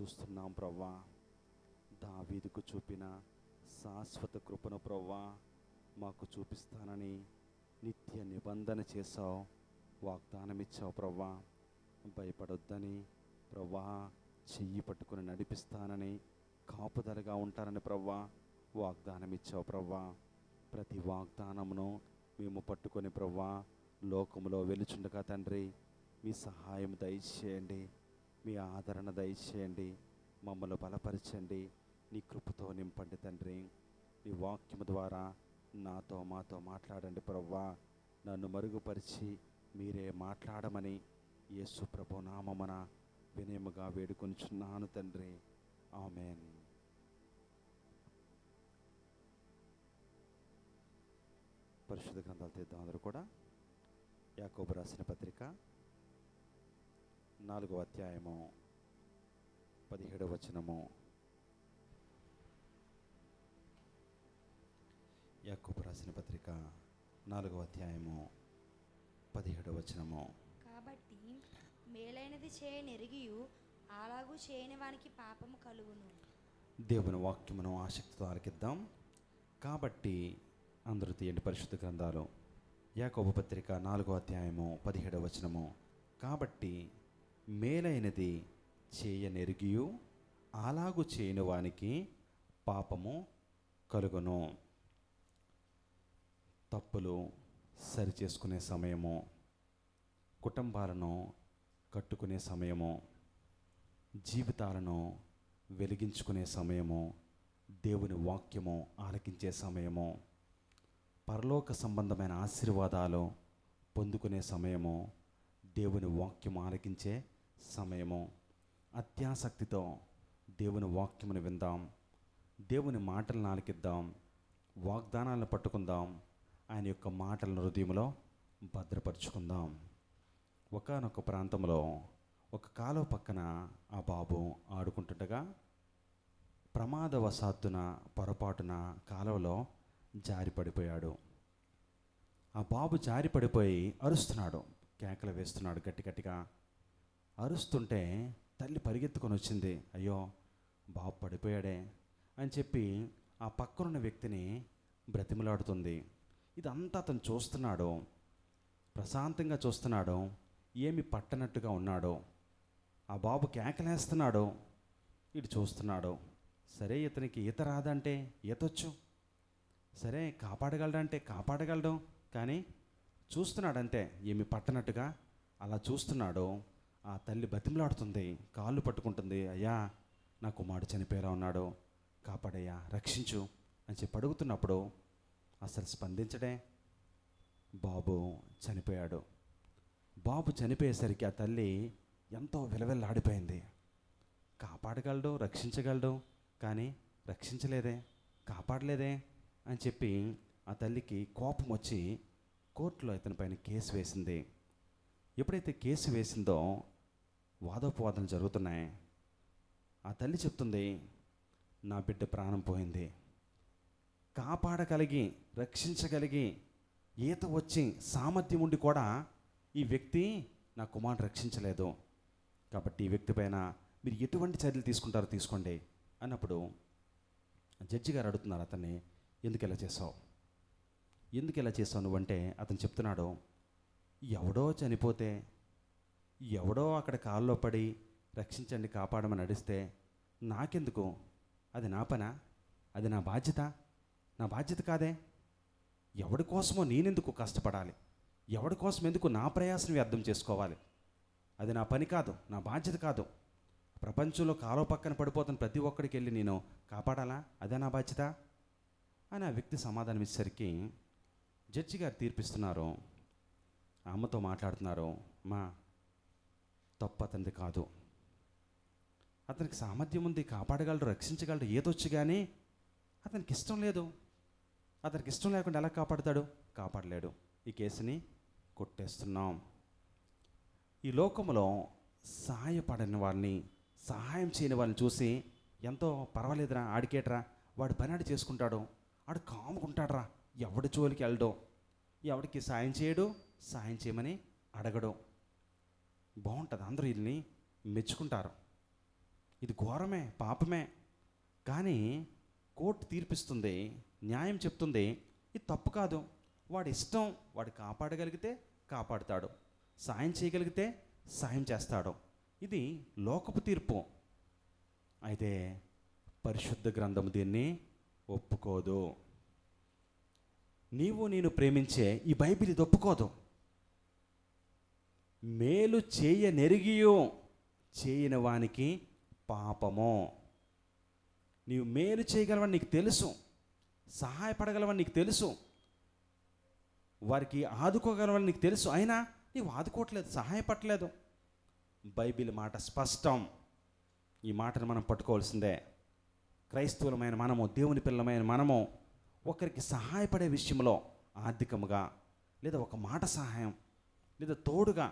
చూస్తున్నాం ప్రవ్వా. దావీదుకు చూపిన శాశ్వత కృపను ప్రవ్వా మాకు చూపిస్తానని నిత్య నిబంధన చేసావు, వాగ్దానం ఇచ్చావు ప్రవ్వా. భయపడొద్దని ప్రవ్వా, చెయ్యి పట్టుకుని నడిపిస్తానని, కాపుదలగా ఉంటానని ప్రవ్వా వాగ్దానం ఇచ్చావు ప్రవ్వా. ప్రతి వాగ్దానమును మేము పట్టుకొని ప్రవ్వా లోకములో వెలుచుండగా తండ్రి, మీ సహాయం దయచేయండి, మీ ఆదరణ దయచేయండి, మమ్మల్ని బలపరచండి, నీ కృపతో నింపండి తండ్రి. నీ వాక్యము ద్వారా నాతో మాతో మాట్లాడండి ప్రవ్వా. నన్ను మరుగుపరిచి మీరే మాట్లాడమని యేసు ప్రభు నామమున వినయముగా వేడుకొనుచున్నాను తండ్రి. ఆమేన్. పరిశుద్ధ గ్రంథాలు తీద్దాం అందరూ కూడా. యాకోబు రాసిన పత్రిక 4వ అధ్యాయము 17వ వచనము. యాకోబు రాసిన పత్రిక 4వ అధ్యాయము 17వ వచనము. కాబట్టి మేలైనది చేయనెరిగియు అలాగూ చేయని వానికి పాపము కలుగును. దేవుని వాక్యమును ఆసక్తితో ఆలకిద్దాం. కాబట్టి అందరూ తీయండి పరిశుద్ధ గ్రంథాలు. యాకోబు పత్రిక 4వ అధ్యాయము 17వ వచనము. కాబట్టి మేలైనది చేయనెరిగియు అలాగూ చేయని వానికి పాపము కలుగును. తప్పులు సరిచేసుకునే సమయము, కుటుంబాలను కట్టుకునే సమయము, జీవితాలను వెలిగించుకునే సమయము, దేవుని వాక్యము ఆలకించే సమయము, పరలోక సంబంధమైన ఆశీర్వాదాలు పొందుకునే సమయము, దేవుని వాక్యము ఆలకించే సమయము. అత్యాసక్తితో దేవుని వాక్యమును విందాం, దేవుని మాటలను ఆలకిద్దాం, వాగ్దానాలను పట్టుకుందాం, ఆయన యొక్క మాటలను హృదయంలో భద్రపరుచుకుందాం. ఒకానొక ప్రాంతంలో ఒక కాలువ పక్కన ఆ బాబు ఆడుకుంటుండగా ప్రమాదవశాత్తున పొరపాటున కాలువలో జారి పడిపోయాడు. ఆ బాబు జారి పడిపోయి అరుస్తున్నాడు, కేకలు వేస్తున్నాడు గట్టి గట్టిగా. అరుస్తుంటే తల్లి పరిగెత్తుకొని వచ్చింది. అయ్యో బాబు పడిపోయాడే అని చెప్పి ఆ పక్కనున్న వ్యక్తిని బ్రతిమలాడుతుంది. ఇదంతా అతను చూస్తున్నాడు, ప్రశాంతంగా చూస్తున్నాడు, ఏమి పట్టనట్టుగా ఉన్నాడు. ఆ బాబు కేకలేస్తున్నాడు, ఇటు చూస్తున్నాడు. సరే ఇతనికి ఈత రాదంటే ఈతొచ్చు, సరే కాపాడగలడంటే కాపాడగలడు, కానీ చూస్తున్నాడంతే ఏమి పట్టనట్టుగా అలా చూస్తున్నాడు. ఆ తల్లి బతిమలాడుతుంది, కాళ్ళు పట్టుకుంటుంది. అయ్యా నా కుమారుడు చనిపోయేలా ఉన్నాడు, కాపాడయ్యా రక్షించు అని చెప్పి అడుగుతున్నప్పుడు అసలు స్పందించడే. బాబు చనిపోయాడు. బాబు చనిపోయేసరికి ఆ తల్లి ఎంతో విలవిల్లాడిపోయింది. కాపాడగలడు, రక్షించగలడు, కానీ రక్షించలేదే, కాపాడలేదే అని చెప్పి ఆ తల్లికి కోపం వచ్చి కోర్టులో ఇతని పైన కేసు వేసింది. ఎప్పుడైతే కేసు వేసిందో వాదోపవాదనలు జరుగుతున్నాయి. ఆ తల్లి చెప్తుంది, నా బిడ్డ ప్రాణం పోయింది, కాపాడగలిగి రక్షించగలిగి ఈత వచ్చి సామర్థ్యం ఉండి కూడా ఈ వ్యక్తి నా కుమారుడు రక్షించలేదు, కాబట్టి ఈ వ్యక్తి పైన మీరు ఎటువంటి చర్యలు తీసుకుంటారో తీసుకోండి అన్నప్పుడు జడ్జి గారు అడుగుతున్నారు అతన్ని, ఎందుకు ఇలా చేసావు, ఎందుకు ఇలా చేసావు నువ్వంటే అతను చెప్తున్నాడు, ఎవడో చనిపోతే ఎవడో అక్కడ కాల్లో పడి రక్షించండి కాపాడమని నడిస్తే నాకెందుకు, అది నా పనా, అది నా బాధ్యత, నా బాధ్యత కాదే, ఎవడి కోసమో నేనెందుకు కష్టపడాలి, ఎవడి కోసం ఎందుకు నా ప్రయాసం వ్యర్థం చేసుకోవాలి, అది నా పని కాదు, నా బాధ్యత కాదు. ప్రపంచంలో కాలువ పక్కన పడిపోతున్న ప్రతి ఒక్కడికి వెళ్ళి నేను కాపాడాలా, అదే నా బాధ్యత అని ఆ వ్యక్తి సమాధానం ఇచ్చేసరికి జడ్జి గారు తీర్పిస్తున్నారు. అమ్మతో మాట్లాడుతున్నారు, మా తప్పు అతనిది కాదు, అతనికి సామర్థ్యం ఉంది, కాపాడగలడు, రక్షించగలడు, ఏదొచ్చు, కానీ అతనికి ఇష్టం లేదు. అతనికి ఇష్టం లేకుండా ఎలా కాపాడుతాడు, కాపాడలేడు. ఈ కేసుని కొట్టేస్తున్నాం. ఈ లోకంలో సహాయపడని వారిని, సహాయం చేయని వాళ్ళని చూసి ఎంతో పర్వాలేదురా, ఆడికేటరా, వాడు పని ఆడు చేసుకుంటాడు, ఆడు కాముకుంటాడురా, ఎవడి జోలికి వెళ్ళడు, ఎవడికి సాయం చేయడు, సాయం చేయమని అడగడు, బాగుంటుంది, అందరూ వీళ్ళని మెచ్చుకుంటారు. ఇది ఘోరమే, పాపమే. కానీ కోర్టు తీర్పిస్తుంది, న్యాయం చెప్తుంది ఇది తప్పు కాదు. వాడి ఇష్టం, వాడు కాపాడగలిగితే కాపాడుతాడు, సాయం చేయగలిగితే సాయం చేస్తాడు. ఇది లోకపు తీర్పు. అయితే పరిశుద్ధ గ్రంథం దీన్ని ఒప్పుకోదు. నీవు నేను ప్రేమించే ఈ బైబిల్ ఇది ఒప్పుకోదు. మేలు చేయనెరిగియు చేయని వానికి పాపము. నీవు మేలు చేయగలవని నీకు తెలుసు, సహాయపడగలవని నీకు తెలుసు, వారికి ఆదుకోగలవని నీకు తెలుసు, అయినా నీవు ఆదుకోవట్లేదు, సహాయపడలేదు. బైబిల్ మాట స్పష్టం. ఈ మాటను మనం పట్టుకోవాల్సిందే. క్రైస్తవులమైన మనము, దేవుని పిల్లలమైన మనము ఒకరికి సహాయపడే విషయంలో ఆర్థికంగా లేదా ఒక మాట సహాయం లేదా తోడుగా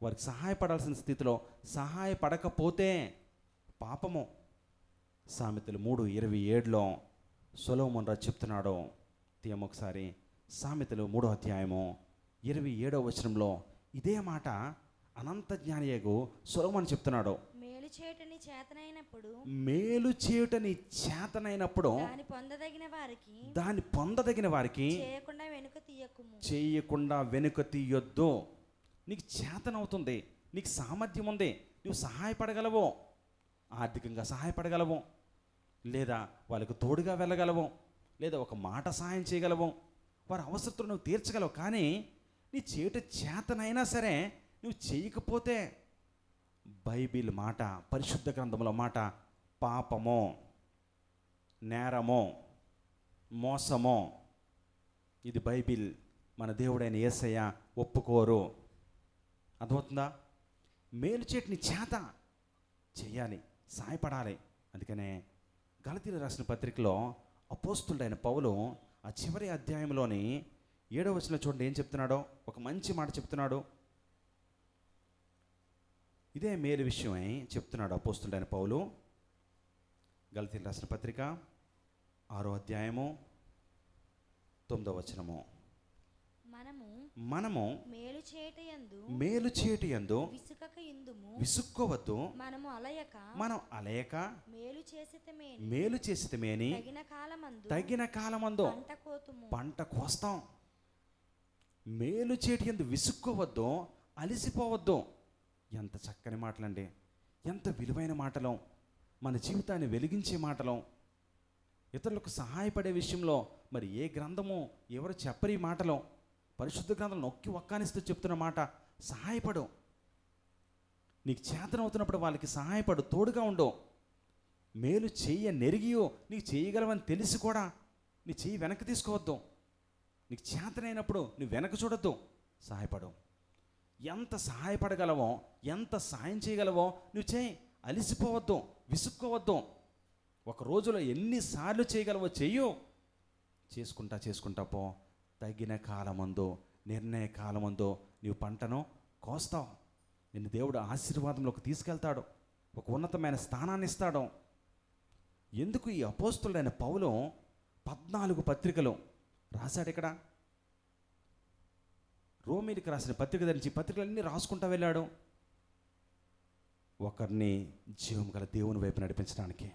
వారికి సహాయపడాల్సిన స్థితిలో సహాయపడకపోతే పాపము. సామెతలు 3:27 సొలొమోను రాజు చెప్తున్నాడు. ఒకసారి సామెతలు 3వ అధ్యాయము 27వ వచనంలో ఇదే మాట అనంత జ్ఞానియగు సొలొమోను చెప్తున్నాడు. మేలు చేయుటని చేతనైనప్పుడు, మేలు చేయుటని చేతనైనప్పుడు దాన్ని పొందదగిన వారికి చేయకుండా వెనుక తీయొద్దు. నీకు చేతనవుతుంది, నీకు సామర్థ్యం ఉంది, నువ్వు సహాయపడగలవు, ఆర్థికంగా సహాయపడగలవు, లేదా వాళ్ళకు తోడుగా వెళ్ళగలవు, లేదా ఒక మాట సహాయం చేయగలవు, వారి అవసరతలు నువ్వు తీర్చగలవు. కానీ నీ చేయుట చేతనైనా సరే నువ్వు చేయకపోతే బైబిల్ మాట, పరిశుద్ధ గ్రంథంలో మాట పాపము, నేరము, మోసము. ఇది బైబిల్ మన దేవుడైన యేసయ్య ఒప్పుకోరు. అర్థమవుతుందా? మేలు చేటిని చేత చేయాలి, సహాయపడాలి. అందుకనే గలతీయులకు రాసిన పత్రికలో అపోస్తులుడైన పౌలు ఆ చివరి అధ్యాయంలోని 7వ వచనంలో చూడండి ఏం చెప్తున్నాడో. ఒక మంచి మాట చెప్తున్నాడు. ఇదే మేలు విషయమై చెప్తున్నాడు అపోస్తులుడైన పౌలు. గలతీయులకు రాసిన పత్రిక 6వ అధ్యాయము 9వ వచనము. మనము మేలు చేయుటయందు విసుక్కోవద్దు, మనం అలయక మేలు చేసితమేని తగిన కాలమందు పంట కోస్తాం. మేలు చేయుటయందు విసుక్కోవద్దు, అలసిపోవద్దు. ఎంత చక్కని మాటలండి, ఎంత విలువైన మాటలు, మన జీవితాన్ని వెలిగించే మాటలు. ఇతరులకు సహాయపడే విషయంలో మరి ఏ గ్రంథము ఎవరు చెప్పరు ఈ మాటలు. పరిశుద్ధ గ్రంథం నొక్కి ఒక్కానిస్తూ చెప్తున్న మాట సహాయపడు. నీకు చేతనవుతున్నప్పుడు వాళ్ళకి సహాయపడు, తోడుగా ఉండు. మేలు చెయ్య నెరిగియో నీకు చేయగలవని తెలిసి కూడా నీ చెయ్యి వెనక్కి తీసుకోవద్దు. నీకు చేతనైనప్పుడు నువ్వు వెనక చూడొద్దు, సహాయపడు. ఎంత సహాయపడగలవో, ఎంత సాయం చేయగలవో నువ్వు చేయి. అలిసిపోవద్దు, విసుక్కోవద్దు. ఒక రోజులో ఎన్నిసార్లు చేయగలవో చెయ్యు. చేసుకుంటా పో. తగిన కాలమందు, నిర్ణయ కాలమందు నీవు పంటను కోస్తావు. నిన్ను దేవుడు ఆశీర్వాదంలోకి తీసుకెళ్తాడు, ఒక ఉన్నతమైన స్థానాన్ని ఇస్తాడు. ఎందుకు ఈ అపోస్తులైన పౌలు 14 పత్రికలు రాశాడు. ఇక్కడ రోమీలకు రాసిన పత్రిక ధరించి పత్రికలన్నీ రాసుకుంటూ వెళ్ళాడు. ఒకరిని జీవం గల దేవుని వైపు నడిపించడానికి,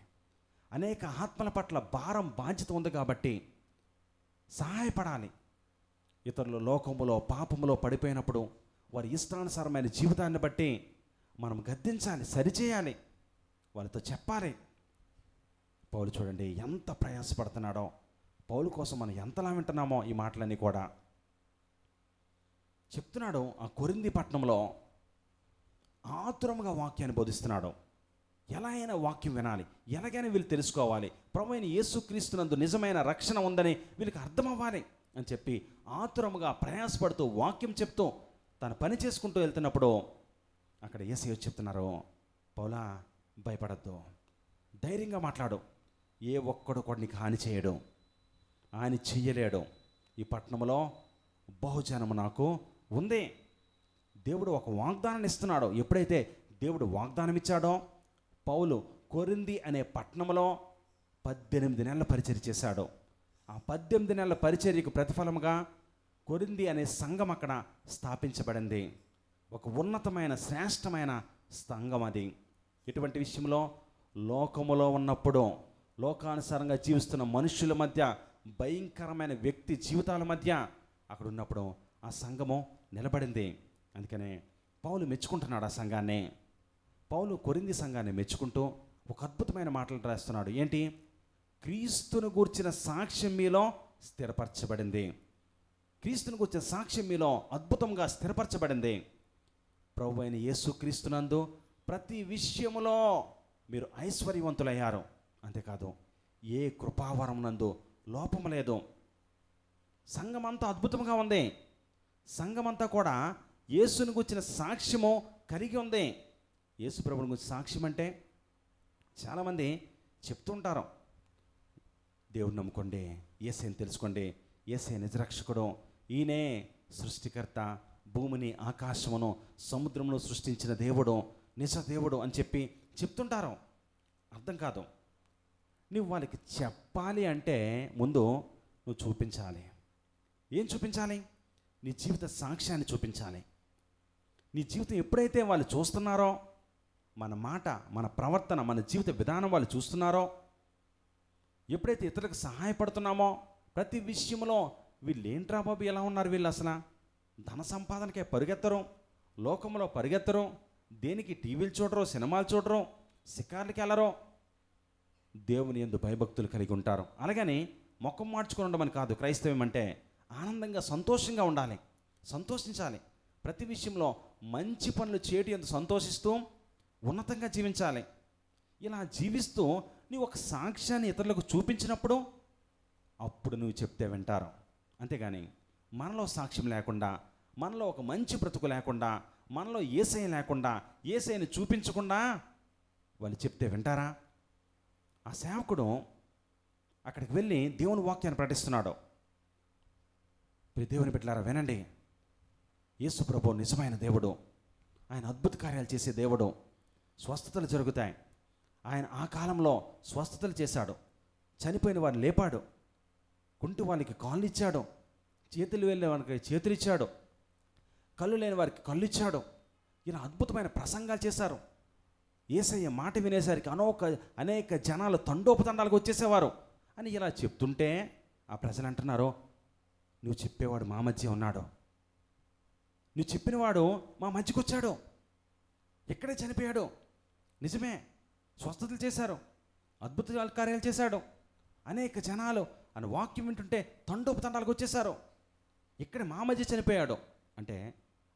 అనేక ఆత్మల పట్ల భారం, బాధ్యత ఉంది కాబట్టి సహాయపడాలి. ఇతరులు లోకములో పాపములో పడిపోయినప్పుడు వారి ఇష్టానుసారమైన జీవితాన్ని బట్టి మనం గద్దించాలి, సరిచేయాలి, వాళ్ళతో చెప్పాలి. పౌలు చూడండి ఎంత ప్రయాసపడుతున్నాడో. పౌలు కోసం మనం ఎంతలా వింటున్నామో ఈ మాటలన్నీ కూడా చెప్తున్నాడు. ఆ కొరింథీ పట్టణంలో ఆతురముగా వాక్యాన్ని బోధిస్తున్నాడు. ఎలా అయినా వాక్యం వినాలి, ఎలాగైనా వీళ్ళు తెలుసుకోవాలి, ప్రభువైన యేసుక్రీస్తునందు నిజమైన రక్షణ ఉందని వీళ్ళకి అర్థమవ్వాలి అని చెప్పి ఆతురముగా ప్రయాసపడుతూ వాక్యం చెప్తూ తన పని చేసుకుంటూ వెళ్తున్నప్పుడు అక్కడ యేసయ్య చెప్తున్నారు, పౌలా భయపడద్దు, ధైర్యంగా మాట్లాడు, ఏ ఒక్కడు కూడా నీకు హాని చేయడు, హాని చెయ్యలేడు. ఈ పట్టణంలో బహుజనము నాకు ఉంది. దేవుడు ఒక వాగ్దానాన్ని ఇస్తున్నాడు. ఎప్పుడైతే దేవుడు వాగ్దానం ఇచ్చాడో పౌలు కొరింథీ అనే పట్టణంలో 18 నెలల పరిచర్య చేశాడు. ఆ 18 నెలల పరిచర్యకు ప్రతిఫలముగా కొరింథీ అనే సంఘం అక్కడ స్థాపించబడింది. ఒక ఉన్నతమైన శ్రేష్టమైన సంఘం అది. ఎటువంటి విషయంలో? లోకములో ఉన్నప్పుడు, లోకానుసారంగా జీవిస్తున్న మనుషుల మధ్య, భయంకరమైన వ్యక్తి జీవితాల మధ్య అక్కడ ఉన్నప్పుడు ఆ సంఘము నిలబడింది. అందుకనే పౌలు మెచ్చుకుంటున్నాడు ఆ సంఘాన్ని. పౌలు కొరింథీ సంఘాన్ని మెచ్చుకుంటూ ఒక అద్భుతమైన మాటలు రాస్తున్నాడు. ఏంటి? క్రీస్తును గూర్చిన సాక్ష్యం మీలో స్థిరపరచబడింది. క్రీస్తును గూర్చిన సాక్ష్యం మీలో అద్భుతంగా స్థిరపరచబడింది. ప్రభు అయిన యేసు క్రీస్తునందు ప్రతి విషయములో మీరు ఐశ్వర్యవంతులయ్యారు. అంతేకాదు, ఏ కృపావరం నందు లోపము లేదు. సంఘమంతా అద్భుతంగా ఉంది. సంఘమంతా కూడా యేసుని గురించిన సాక్ష్యము కలిగి ఉంది. యేసు ప్రభుని గురించి సాక్ష్యం అంటే చాలామంది చెప్తుంటారు, దేవుడిని నమ్ముకోండి, యేసయ్యని తెలుసుకోండి, యేసయ్య నిజరక్షకుడు, ఈయనే సృష్టికర్త, భూమిని ఆకాశమును సముద్రమును సృష్టించిన దేవుడు, నిజ దేవుడు అని చెప్పి చెప్తుంటారు. అర్థం కాదు. నువ్వు వాళ్ళకి చెప్పాలి అంటే ముందు నువ్వు చూపించాలి. ఏం చూపించాలి? నీ జీవిత సాక్ష్యాన్ని చూపించాలి. నీ జీవితం ఎప్పుడైతే వాళ్ళు చూస్తున్నారో, మన మాట, మన ప్రవర్తన, మన జీవిత విధానం వాళ్ళు చూస్తున్నారో, ఎప్పుడైతే ఇతరులకు సహాయపడుతున్నామో, ప్రతి విషయంలో వీళ్ళు ఏంట్రా బాబు ఎలా ఉన్నారు, వీళ్ళు అసలు ధన సంపాదనకే పరుగెత్తరు, లోకంలో పరిగెత్తరు, దేనికి టీవీలు చూడరు, సినిమాలు చూడరు, షికార్లకి వెళ్ళరు, దేవుని యందు భయభక్తులు కలిగి ఉంటారు. అలాగని ముఖం మార్చుకొని ఉండమని కాదు. క్రైస్తవం అంటే ఆనందంగా సంతోషంగా ఉండాలి, సంతోషించాలి. ప్రతి విషయంలో మంచి పనులు చేయటి యందు సంతోషిస్తూ ఉన్నతంగా జీవించాలి. ఇలా జీవిస్తూ నీవు ఒక సాక్ష్యాన్ని ఇతరులకు చూపించినప్పుడు అప్పుడు నువ్వు చెప్తే వింటారు. అంతేగాని మనలో సాక్ష్యం లేకుండా, మనలో ఒక మంచి బ్రతుకు లేకుండా, మనలో యేసయ్య లేకుండా, యేసయ్యని చూపించకుండా వాళ్ళు చెప్తే వింటారా? ఆ సేవకుడు అక్కడికి వెళ్ళి దేవుని వాక్యాన్ని ప్రకటిస్తున్నాడు. ప్రియ దేవుని బిడ్డలారా వినండి, యేసు ప్రభువు నిజమైన దేవుడు. ఆయన అద్భుత కార్యాలు చేసే దేవుడు. స్వస్థతలు జరుగుతాయి. ఆయన ఆ కాలంలో స్వస్థతలు చేశాడు. చనిపోయిన వారిని లేపాడు. కుంటి వాళ్ళకి కాళ్ళు ఇచ్చాడు. చేతులు వెళ్ళే వారికి చేతులు ఇచ్చాడు. కళ్ళు లేని వారికి కళ్ళు ఇచ్చాడు. ఇలా అద్భుతమైన ప్రసంగాలు చేశారు. యేసయ్య మాట వినేసరికి అనేక జనాలు తండోపతండాలకు వచ్చేసేవారు అని ఇలా చెప్తుంటే ఆ ప్రజలు అంటున్నారు, నువ్వు చెప్పేవాడు మా మధ్య ఉన్నాడు, నువ్వు చెప్పినవాడు మా మధ్యకు వచ్చాడు, ఎక్కడే చనిపోయాడు, నిజమే స్వస్థతలు చేశారు, అద్భుత కార్యాలు చేశాడు, అనేక జనాలు అని వాక్యం వింటుంటే తండోపతండాలకు వచ్చేసారు, ఇక్కడ మా మధ్య చనిపోయాడు అంటే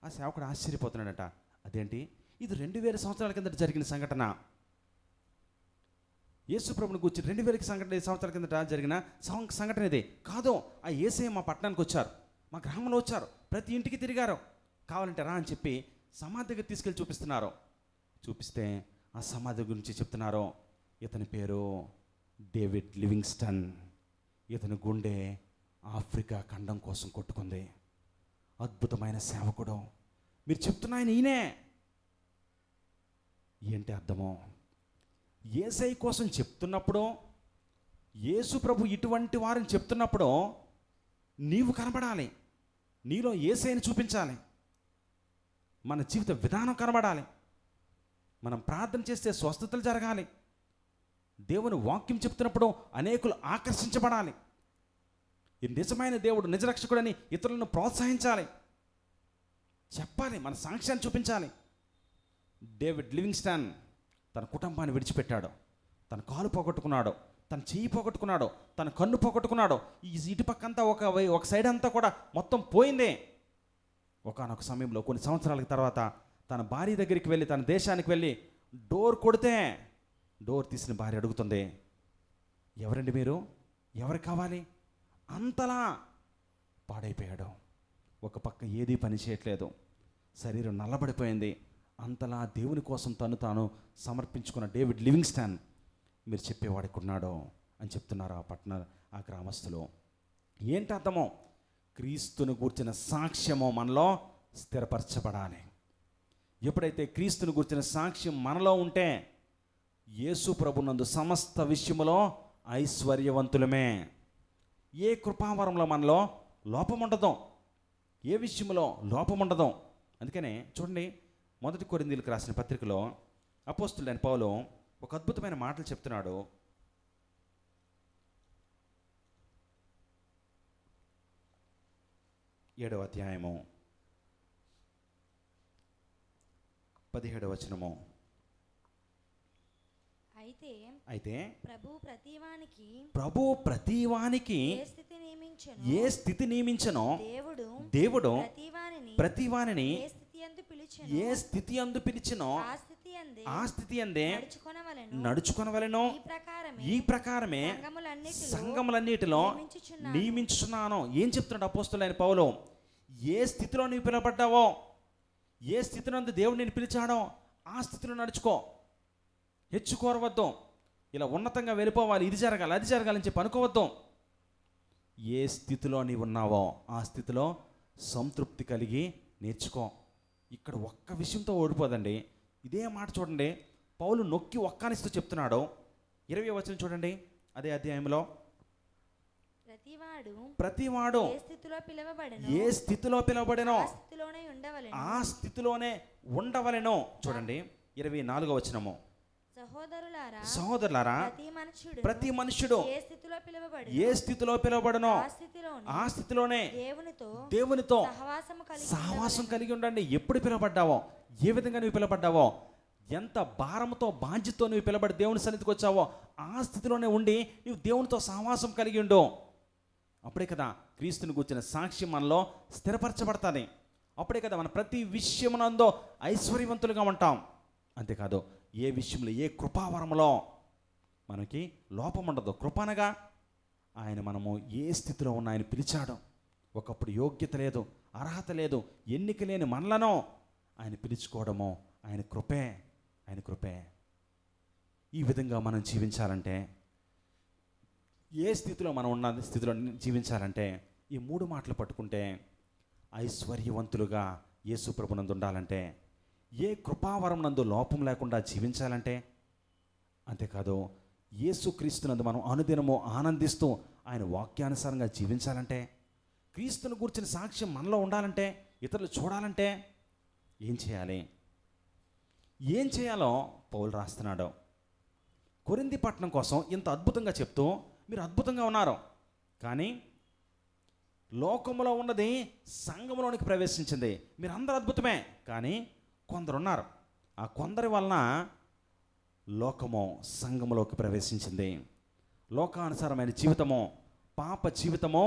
ఆ సేవకుడు ఆశ్చర్యపోతున్నాడట. అదేంటి, ఇది 2000 సంవత్సరాల కిందట జరిగిన సంఘటన. యేసు ప్రభుని గురించి 2000 సంవత్సరాల కిందట జరిగిన సంఘటన ఇది కాదు. ఆ యేసయ్య మా పట్టణానికి వచ్చారు, మా గ్రామంలో వచ్చారు, ప్రతి ఇంటికి తిరిగారు, కావాలంటే రా అని చెప్పి సమాధి దగ్గర తీసుకెళ్ళి చూపిస్తున్నారు. చూపిస్తే ఆ సమాధి గురించి చెప్తున్నారు. ఇతని పేరు డేవిడ్ లివింగ్స్టన్. ఇతని గుండె ఆఫ్రికా ఖండం కోసం కొట్టుకుంది. అద్భుతమైన సేవకుడు. మీరు చెప్తున్న ఆయన ఈయనే. ఏంటి అర్థమో? యేసయ్య కోసం చెప్తున్నప్పుడు, యేసు ప్రభు ఇటువంటి వారిని చెప్తున్నప్పుడు నీవు కనబడాలి, నీలో యేసయ్యని చూపించాలి, మన జీవిత విధానం కనబడాలి, మనం ప్రార్థన చేస్తే స్వస్థతలు జరగాలి, దేవుని వాక్యం చెప్తున్నప్పుడు అనేకులు ఆకర్షించబడాలి, ఈ నిజమైన దేవుడు నిజరక్షకుడని ఇతరులను ప్రోత్సహించాలి, చెప్పాలి, మన సాక్ష్యాన్ని చూపించాలి. డేవిడ్ లివింగ్స్టన్ తన కుటుంబాన్ని విడిచిపెట్టాడు. తన కాలు పోగొట్టుకున్నాడు, తన చెయ్యి పోగొట్టుకున్నాడు, తన కన్ను పోగొట్టుకున్నాడు. ఈ ఇటుపక్కంతా ఒక సైడ్ అంతా కూడా మొత్తం పోయింది. ఒకానొక సమయంలో కొన్ని సంవత్సరాల తర్వాత తన భార్య దగ్గరికి వెళ్ళి, తన దేశానికి వెళ్ళి డోర్ కొడితే డోర్ తీసిన భార్య అడుగుతుంది, ఎవరండి మీరు, ఎవరు కావాలి? అంతలా పాడైపోయాడు. ఒక పక్క ఏదీ పని చేయట్లేదు, శరీరం నల్లబడిపోయింది. అంతలా దేవుని కోసం తాను సమర్పించుకున్న డేవిడ్ లివింగ్స్టన్ మీరు చెప్పేవాడికి ఉన్నాడు అని చెప్తున్నారు ఆ గ్రామస్తులు. ఏంటి అర్థమో? క్రీస్తుని గూర్చిన సాక్ష్యము మనలో స్థిరపరచబడాలి. ఎప్పుడైతే క్రీస్తుని గూర్చిన సాక్ష్యం మనలో ఉంటే యేసు ప్రభునందు సమస్త విషయములో ఐశ్వర్యవంతులమే. ఏ కృపావరంలో మనలో లోపం ఉండదు, ఏ విషయంలో లోపం ఉండదు. అందుకనే చూడండి, 1 కొరింథీయులకు రాసిన పత్రికలో అపోస్తులైన పౌలు ఒక అద్భుతమైన మాటలు చెప్తున్నాడు. 7వ అధ్యాయము 17వ వచనము. అయితే ప్రభు ప్రతివానికి ఏ స్థితి నియమించనో దేవుడు ప్రతివానిని ఏ స్థితి అందు పిలిచినో ఆ స్థితి అందే నడుచుకొనవలెనో ఈ ప్రకారమే సంఘములన్నిటిలో నియమించుచున్నాను. ఏం చెప్తున్నాడు అపోస్తులైన పౌలు? ఏ స్థితిలో నీవు పిలవబడ్డావో, ఏ స్థితినందు దేవుడు నేను పిలిచాడో ఆ స్థితిలో నడుచుకో. హెచ్చుకోరవద్దు, ఇలా ఉన్నతంగా వెళ్ళిపోవాలి, ఇది జరగాలి అది జరగాలని చెప్పి అనుకోవద్దు. ఏ స్థితిలో నీవు ఉన్నావో ఆ స్థితిలో సంతృప్తి కలిగి నేర్చుకో. ఇక్కడ ఒక్క విషయంతో ఓడిపోదండి. ఇదే మాట చూడండి, పౌలు నొక్కి ఒక్కానిస్తూ చెప్తున్నాడు. 20వ వచనం చూడండి, అదే అధ్యాయంలో. ప్రతివాడు ఏ స్థితిలో పిలవబడెనో ఆ స్థితిలోనే ఉండవలెనో. చూడండి 24వ వచనము. సహోదరులారా ప్రతి మనుష్యుడు ఏ స్థితిలో పిలవబడనో ఆ స్థితిలోనే దేవునితో సహవాసం కలిగి ఉండండి. ఎప్పుడు పిలవబడ్డావో, ఏ విధంగా నువ్వు పిలవబడ్డావో, ఎంత భారంతో బాధ్యతతో నువ్వు పిలబడి దేవుని సన్నిధికి వచ్చావో ఆ స్థితిలోనే ఉండి నువ్వు దేవునితో సహవాసం కలిగి ఉండు. అప్పుడే కదా క్రీస్తుని కూర్చున్న సాక్ష్యం మనలో స్థిరపరచబడతాది. అప్పుడే కదా మన ప్రతి విషయమునందో ఐశ్వర్యవంతులుగా ఉంటాం. అంతేకాదు ఏ విషయంలో ఏ కృపావరంలో మనకి లోపం ఉండదు. కృపనగా మనము ఏ స్థితిలో ఉన్న ఆయన పిలిచాడు. ఒకప్పుడు యోగ్యత లేదు, అర్హత లేదు, ఎన్నిక లేని మనలను ఆయన పిలుచుకోవడము ఆయన కృపే. ఈ విధంగా మనం జీవించాలంటే, ఏ స్థితిలో మనం ఉన్న స్థితిలో జీవించాలంటే ఈ 3 మాటలు పట్టుకుంటే, ఐశ్వర్యవంతులుగా యేసు ప్రభునందు ఉండాలంటే, ఏ కృపావరం నందు లోపం లేకుండా జీవించాలంటే, అంతేకాదు యేసుక్రీస్తునందు మనం అనుదినము ఆనందిస్తూ ఆయన వాక్యానుసారంగా జీవించాలంటే, క్రీస్తును గురించిన సాక్ష్యం మనలో ఉండాలంటే, ఇతరులు చూడాలంటే ఏం చేయాలో పౌలు రాస్తున్నాడు. కొరింథీ పట్టణం కోసం ఇంత అద్భుతంగా చెప్తూ మీరు అద్భుతంగా ఉన్నారు, కానీ లోకములో ఉన్నది సంఘములోనికి ప్రవేశించింది. మీరు అందరూ అద్భుతమే, కానీ కొందరున్నారు, ఆ కొందరి వలన లోకము సంఘములోకి ప్రవేశించింది. లోకానుసారమైన జీవితము, పాప జీవితము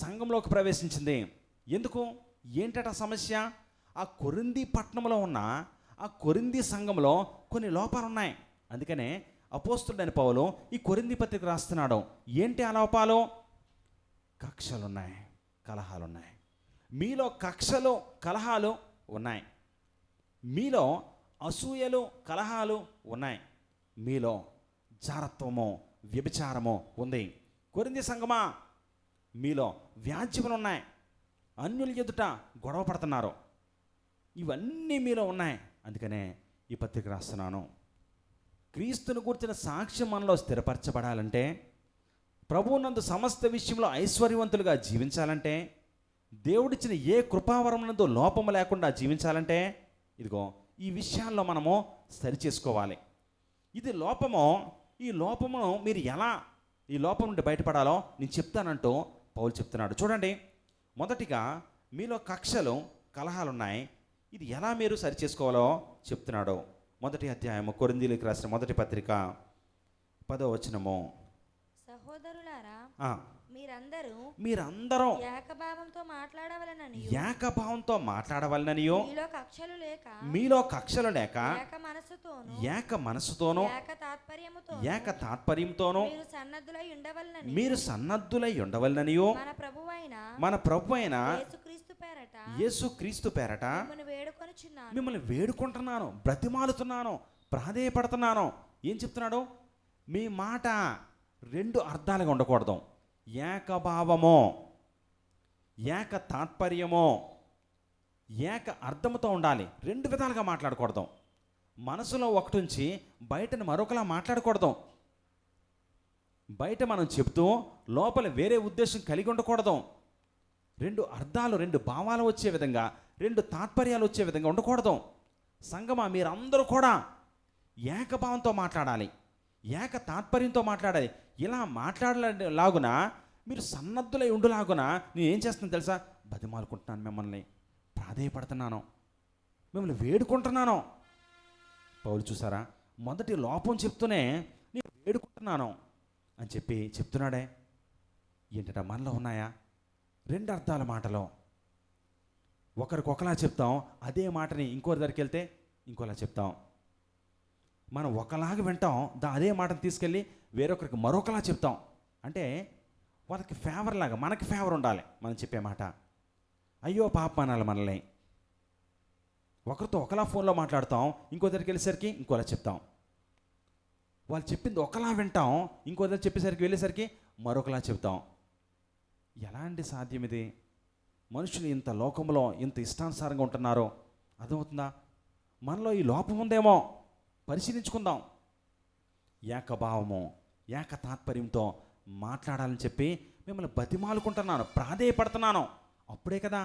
సంఘంలోకి ప్రవేశించింది. ఎందుకు? ఏంటట సమస్య? ఆ కొరింథీ పట్టణంలో ఉన్న ఆ కొరింథీ సంఘంలో కొన్ని లోపాలు ఉన్నాయి. అందుకనే అపోస్తుడైన పౌలు ఈ కొరింథీ పత్రిక రాస్తున్నాడు. ఏంటి ఆ లోపాలు? కక్షలున్నాయి, కలహాలున్నాయి. మీలో కక్షలు కలహాలు ఉన్నాయి, మీలో అసూయలు కలహాలు ఉన్నాయి, మీలో జారత్వము వ్యభిచారము ఉంది. కొరింథీ సంఘమా, మీలో వ్యాజ్యములు ఉన్నాయి, అన్యుల ఎదుట గొడవ పడుతున్నారు, ఇవన్నీ మీలో ఉన్నాయి. అందుకనే ఈ పత్రిక రాస్తున్నాను. క్రీస్తును గురించిన సాక్ష్యం మనలో స్థిరపరచబడాలంటే, ప్రభువునందు సమస్త విషయంలో ఐశ్వర్యవంతులుగా జీవించాలంటే, దేవుడిచ్చిన ఏ కృపావరం నందు లోపము లేకుండా జీవించాలంటే, ఇదిగో ఈ విషయాల్లో మనము సరిచేసుకోవాలి. ఇది లోపము. ఈ లోపమును మీరు ఎలా ఈ లోపం నుండి బయటపడాలో నేను చెప్తానంటూ పౌలు చెప్తున్నాడు. చూడండి, మొదటిగా మీలో కక్షలు కలహాలు ఉన్నాయి. ఇది ఎలా మీరు సరిచేసుకోవాలో చెప్తున్నాడు. మొదటి అధ్యాయము కొరింథీయులకు రాసిన మొదటి పత్రిక 10వ వచనము. సహోదరులారా మీరందరూ ఏకభావంతో మాట్లాడవలననియో, మీలో కక్షలు లేక ఏక మనసుతోనూ ఏక తాత్పర్యంతోనూ మీరు సన్నద్ధులై ఉండవలననియో, మన ప్రభువైన యేసుక్రీస్తు పేరట మిమ్మల్ని వేడుకుంటున్నాను, బ్రతిమాలుతున్నాను, ప్రాధేయపడుతున్నాను. ఏం చెప్తున్నాడు? మీ మాట 2 అర్థాలుగా ఉండకూడదు. ఏకభావమో, ఏక తాత్పర్యమో, ఏక అర్థముతో ఉండాలి. 2 విధాలుగా మాట్లాడకూడదు. మనసులో ఒకటుంచి బయటను మరొకలా మాట్లాడకూడదు. బయట మనం చెప్తూ లోపల వేరే ఉద్దేశం కలిగి ఉండకూడదు. 2 అర్థాలు, 2 భావాలు వచ్చే విధంగా, 2 తాత్పర్యాలు వచ్చే విధంగా ఉండకూడదు. సంగమా, మీరందరూ కూడా ఏకభావంతో మాట్లాడాలి, ఏక తాత్పర్యంతో మాట్లాడాలి. ఇలా మాట్లాడలాగున మీరు సన్నద్ధులై ఉండులాగున నేను ఏం చేస్తున్నాను తెలుసా? బతిమాలుకుంటున్నాను, మిమ్మల్ని ప్రాధేయపడుతున్నాను, మిమ్మల్ని వేడుకుంటున్నాను. పౌలు చూసారా, మొదటి లోపం చెప్తూనే నేను వేడుకుంటున్నాను అని చెప్తున్నాడే. ఏంటంటే మనలో ఉన్నాయా రెండు అర్థాల మాటలో? ఒకరికి ఒకలా చెప్తాం, అదే మాటని ఇంకోరి దగ్గరికి వెళ్తే ఇంకోలా చెప్తాం. మనం ఒకలాగా వింటాం, అదే మాటను తీసుకెళ్ళి వేరొకరికి మరొకలా చెప్తాం. అంటే వాళ్ళకి ఫేవర్ లాగా మనకి ఫేవర్ ఉండాలి మనం చెప్పే మాట. అయ్యో పాప అనాలి మనల్ని. ఒకరితో ఒకలా ఫోన్లో మాట్లాడతాం, ఇంకో దగ్గరికి వెళ్ళేసరికి ఇంకోలా చెప్తాం. వాళ్ళు చెప్పింది ఒకలా వింటాం, ఇంకో దగ్గర చెప్పేసరికి వెళ్ళేసరికి మరొకలా చెప్తాం. ఎలా అండి సాధ్యం ఇది? మనుషులు ఇంత లోకంలో ఇంత ఇష్టానుసారంగా ఉంటున్నారో అర్థమవుతుందా? మనలో ఈ లోపం ఉందేమో పరిశీలించుకుందాం. ఏకభావము, ఏక తాత్పర్యంతో మాట్లాడాలని చెప్పి మిమ్మల్ని బతిమాలుకుంటున్నాను, ప్రాధేయపడుతున్నాను. అప్పుడే కదా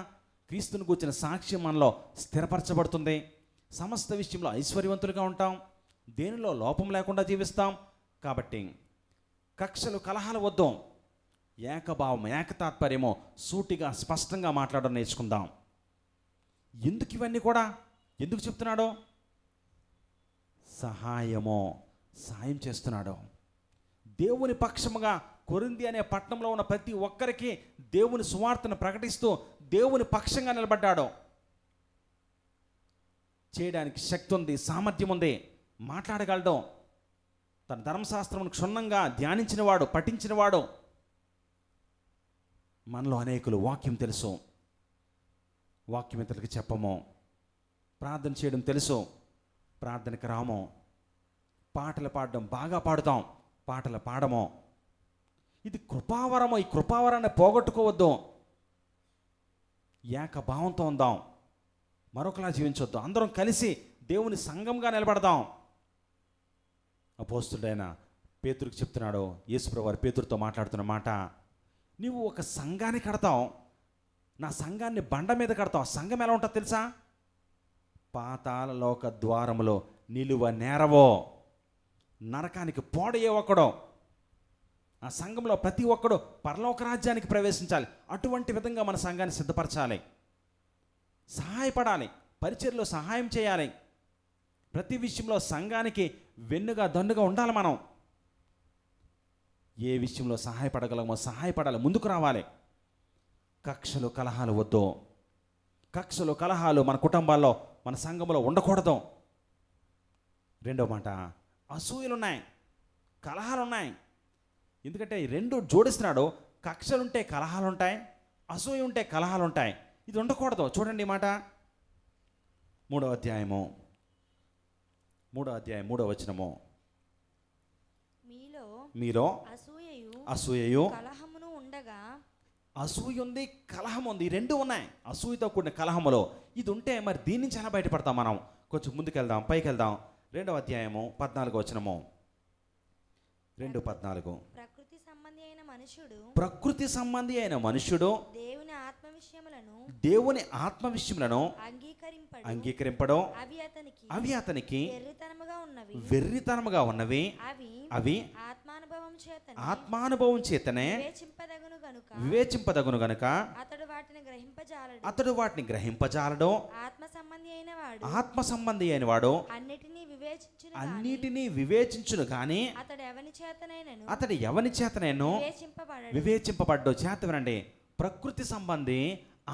క్రీస్తుని గూర్చిన సాక్ష్యం మనలో స్థిరపరచబడుతుంది. సమస్త విషయంలో ఐశ్వర్యవంతులుగా ఉంటాం, దేనిలో లోపం లేకుండా జీవిస్తాం. కాబట్టి కక్షలు కలహాలు వద్దు, ఏకభావం ఏక తాత్పర్యము సూటిగా స్పష్టంగా మాట్లాడడం నేర్చుకుందాం. ఎందుకు ఇవన్నీ కూడా ఎందుకు చెప్తున్నాడో? సాయం చేస్తున్నాడు. దేవుని పక్షముగా కొరింథీ అనే పట్టణంలో ఉన్న ప్రతి ఒక్కరికి దేవుని సువార్తను ప్రకటిస్తూ దేవుని పక్షంగా నిలబడ్డాడు. చేయడానికి శక్తి ఉంది, సామర్థ్యం ఉంది, మాట్లాడగలడు. తన ధర్మశాస్త్రమును క్షుణ్ణంగా ధ్యానించినవాడు, పఠించినవాడు. మనలో అనేకులు వాక్యం తెలుసు, వాక్యం ఇతరులకి చెప్పము. ప్రార్థన చేయడం తెలుసు, ప్రార్థనకి రాము. పాటలు పాడడం బాగా పాడుతాం, పాటలు పాడము. ఇది కృపావరము. ఈ కృపావరాన్ని పోగొట్టుకోవద్దు. ఏకభావంతో ఉందాం, మరొకలా జీవించొద్దు. అందరం కలిసి దేవుని సంఘంగా నిలబడదాం. అపోస్తుడైన పేతురుకి చెప్తున్నాడు యేసుప్రభువు వారు పేతురుతో మాట్లాడుతున్న మాట, నీవు ఒక సంఘాన్ని కడతావు, నా సంఘాన్ని బండ మీద కడతావు. సంఘం ఎలా ఉంటుందో తెలుసా? పాతాళ లోక ద్వారములో నిలువ నేరవో, నరకానికి పోడయ్యే ఒక్కడో. ఆ సంఘంలో ప్రతి ఒక్కడు పరలోక రాజ్యానికి ప్రవేశించాలి. అటువంటి విధంగా మన సంఘాన్ని సిద్ధపరచాలి, సహాయపడాలి, పరిచర్యలో సహాయం చేయాలి. ప్రతి విషయంలో సంఘానికి వెన్నుగా దన్నుగా ఉండాలి. మనం ఏ విషయంలో సహాయపడగలమో సహాయపడాలి, ముందుకు రావాలి. కక్షలు కలహాలు వద్దు. కక్షలు కలహాలు మన కుటుంబాల్లో మన సంఘంలో ఉండకూడదు. రెండో మాట, అసూయలున్నాయి, కలహాలున్నాయి. ఎందుకంటే ఈ రెండు జోడిస్తున్నాడు. కక్షలుంటే కలహాలుంటాయి, అసూయ ఉంటే కలహాలుంటాయి. ఇది ఉండకూడదు. చూడండి ఈ మాట, 3వ అధ్యాయము 3వ వచనము. మీలో అసూయయు కలహమును ఉండగా. అసూయ ఉంది, కలహం ఉంది, ఈ రెండు ఉన్నాయి. అసూయతో కూడిన కలహములో ఇది ఉంటే మరి దీని నుంచి ఎలా బయటపడతాం మనం? కొంచెం ముందుకెళ్దాం, పైకి వెళ్దాం. 2వ అధ్యాయము 14వ వచనము. 2:14. ప్రకృతి సంబంధి అయిన మనుష్యుడు దేవుని ఆత్మ విషయములను అంగీకరింపడు. అవి అతనికి వెర్రితనముగా ఉన్నవి. అవి ఆత్మానుభవం చేతనే వివేచింపదగును గనుక అతడు వాటిని గ్రహింపజాలడు. ఆత్మ సంబంధి అయిన వాడు అన్నిటినీ వివేచించును కానీ అతడు ఎవని చేతనైనను వివేచింపబడ్డు. చేత వినండి, ప్రకృతి సంబంధి,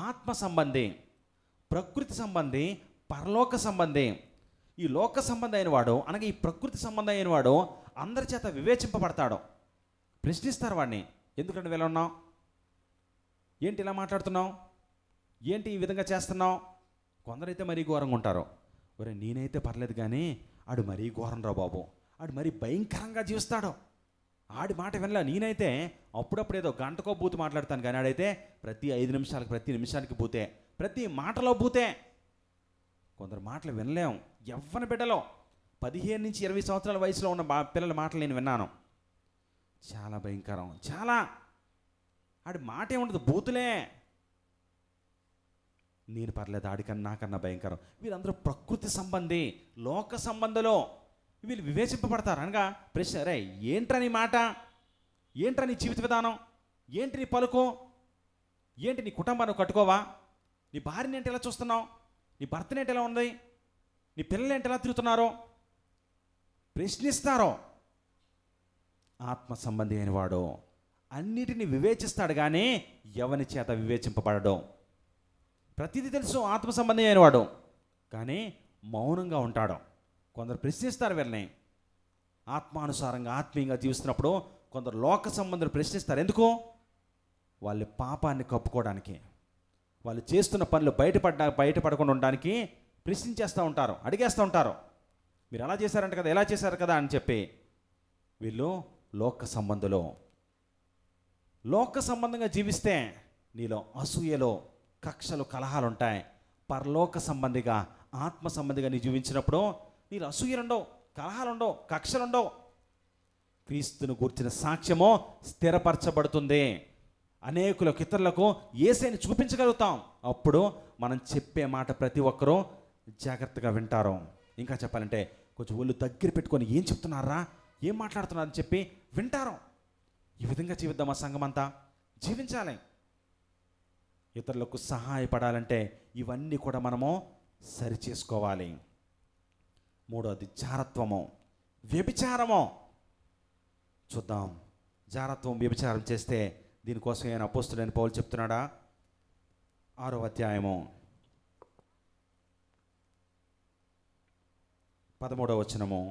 ఆత్మ సంబంధి. ప్రకృతి సంబంధి, పరలోక సంబంధి. ఈ లోక సంబంధి అయిన వాడు అనగా ఈ ప్రకృతి సంబంధం అయిన వాడు అందరి చేత వివేచింపబడతాడు. ప్రశ్నిస్తారు వాడిని, ఎందుకంటే వీళ్ళు ఉన్నావు, ఏంటి ఇలా మాట్లాడుతున్నావు, ఏంటి ఈ విధంగా చేస్తున్నావు. కొందరైతే మరీ ఘోరంగా ఉంటారు. ఒరే నేనైతే పర్లేదు కానీ ఆడు మరీ ఘోరం రా బాబు, ఆడు మరీ భయంకరంగా జీవిస్తాడు, ఆడి మాట వినలే. నేనైతే అప్పుడప్పుడు ఏదో గంటకో బూతు మాట్లాడతాను కానీ ఆడైతే ప్రతి 5 నిమిషాలకు ప్రతి నిమిషానికి బూతే, ప్రతి మాటలో బూతే. కొందరు మాటలు వినలేం. యవ్వన బిడ్డలో 15 నుంచి 20 సంవత్సరాల వయసులో ఉన్న పిల్లల మాటలు నేను విన్నాను. చాలా భయంకరం. చాలా ఆడి మాట ఏముండదు, బూతులే. నేను పర్లేదు, ఆడికన్నా నాకన్నా భయంకరం. వీరందరూ ప్రకృతి సంబంధి, లోక సంబంధంలో వీళ్ళు వివేచింపబడతారు. అనగా ప్రశ్న, రే ఏంట్రా నీ మాట, ఏంట్రా నీ జీవిత విధానం, ఏంటి నీ పలుకు, ఏంటి నీ కుటుంబాన్ని కట్టుకోవా, నీ భార్యని ఏంటి ఎలా చూస్తున్నావు, నీ భర్తని ఏంటి ఎలా ఉంది, నీ పిల్లలు ఏంటి ఎలా తిరుగుతున్నారో ప్రశ్నిస్తారో. ఆత్మ సంబంధి అయిన వాడు అన్నిటిని వివేచిస్తాడు కానీ ఎవని చేత వివేచింపబడడం. ప్రతిదీ తెలుసు ఆత్మ సంబంధి అయినవాడు, కానీ మౌనంగా ఉంటాడు. కొందరు ప్రశ్నిస్తారు వీళ్ళని, ఆత్మానుసారంగా ఆత్మీయంగా జీవిస్తున్నప్పుడు కొందరు లోక సంబంధులు ప్రశ్నిస్తారు. ఎందుకు? వాళ్ళ పాపాన్ని కప్పుకోవడానికి, వాళ్ళు చేస్తున్న పనులు బయటపడకుండా ఉండడానికి ప్రశ్నించేస్తూ ఉంటారు, అడిగేస్తూ ఉంటారు. మీరు అలా చేశారంట కదా, ఎలా చేశారు కదా అని చెప్పి. వీళ్ళు లోక సంబంధులు. లోక సంబంధంగా జీవిస్తే నీలో అసూయలో కక్షలు కలహాలు ఉంటాయి. పరలోక సంబంధిగా ఆత్మ సంబంధిగా నీ జీవించినప్పుడు నీలో అసూయలుండవు, కలహాలుండవు, కక్షలుండవు. క్రీస్తును గూర్చిన సాక్ష్యము స్థిరపరచబడుతుంది. అనేకులకు ఇతరులకు యేసుని చూపించగలుగుతాం. అప్పుడు మనం చెప్పే మాట ప్రతి ఒక్కరూ జాగ్రత్తగా వింటారు. ఇంకా చెప్పాలంటే కొంచెం ఒళ్ళు దగ్గర పెట్టుకొని ఏం చెప్తున్నారా, ఏం మాట్లాడుతున్నారని చెప్పి వింటారు. ఈ విధంగా జీవిద్దాం. ఆ సంఘం అంతా జీవించాలి. ఇతరులకు సహాయపడాలంటే ఇవన్నీ కూడా మనము సరిచేసుకోవాలి. మూడోది జారత్వము, వ్యభిచారము. చూద్దాం. జారత్వం, వ్యభిచారం చేస్తే దీనికోసం ఆయన అపోస్తుడైన పౌలు చెప్తున్నాడా? 6వ అధ్యాయము 13వ వచనము,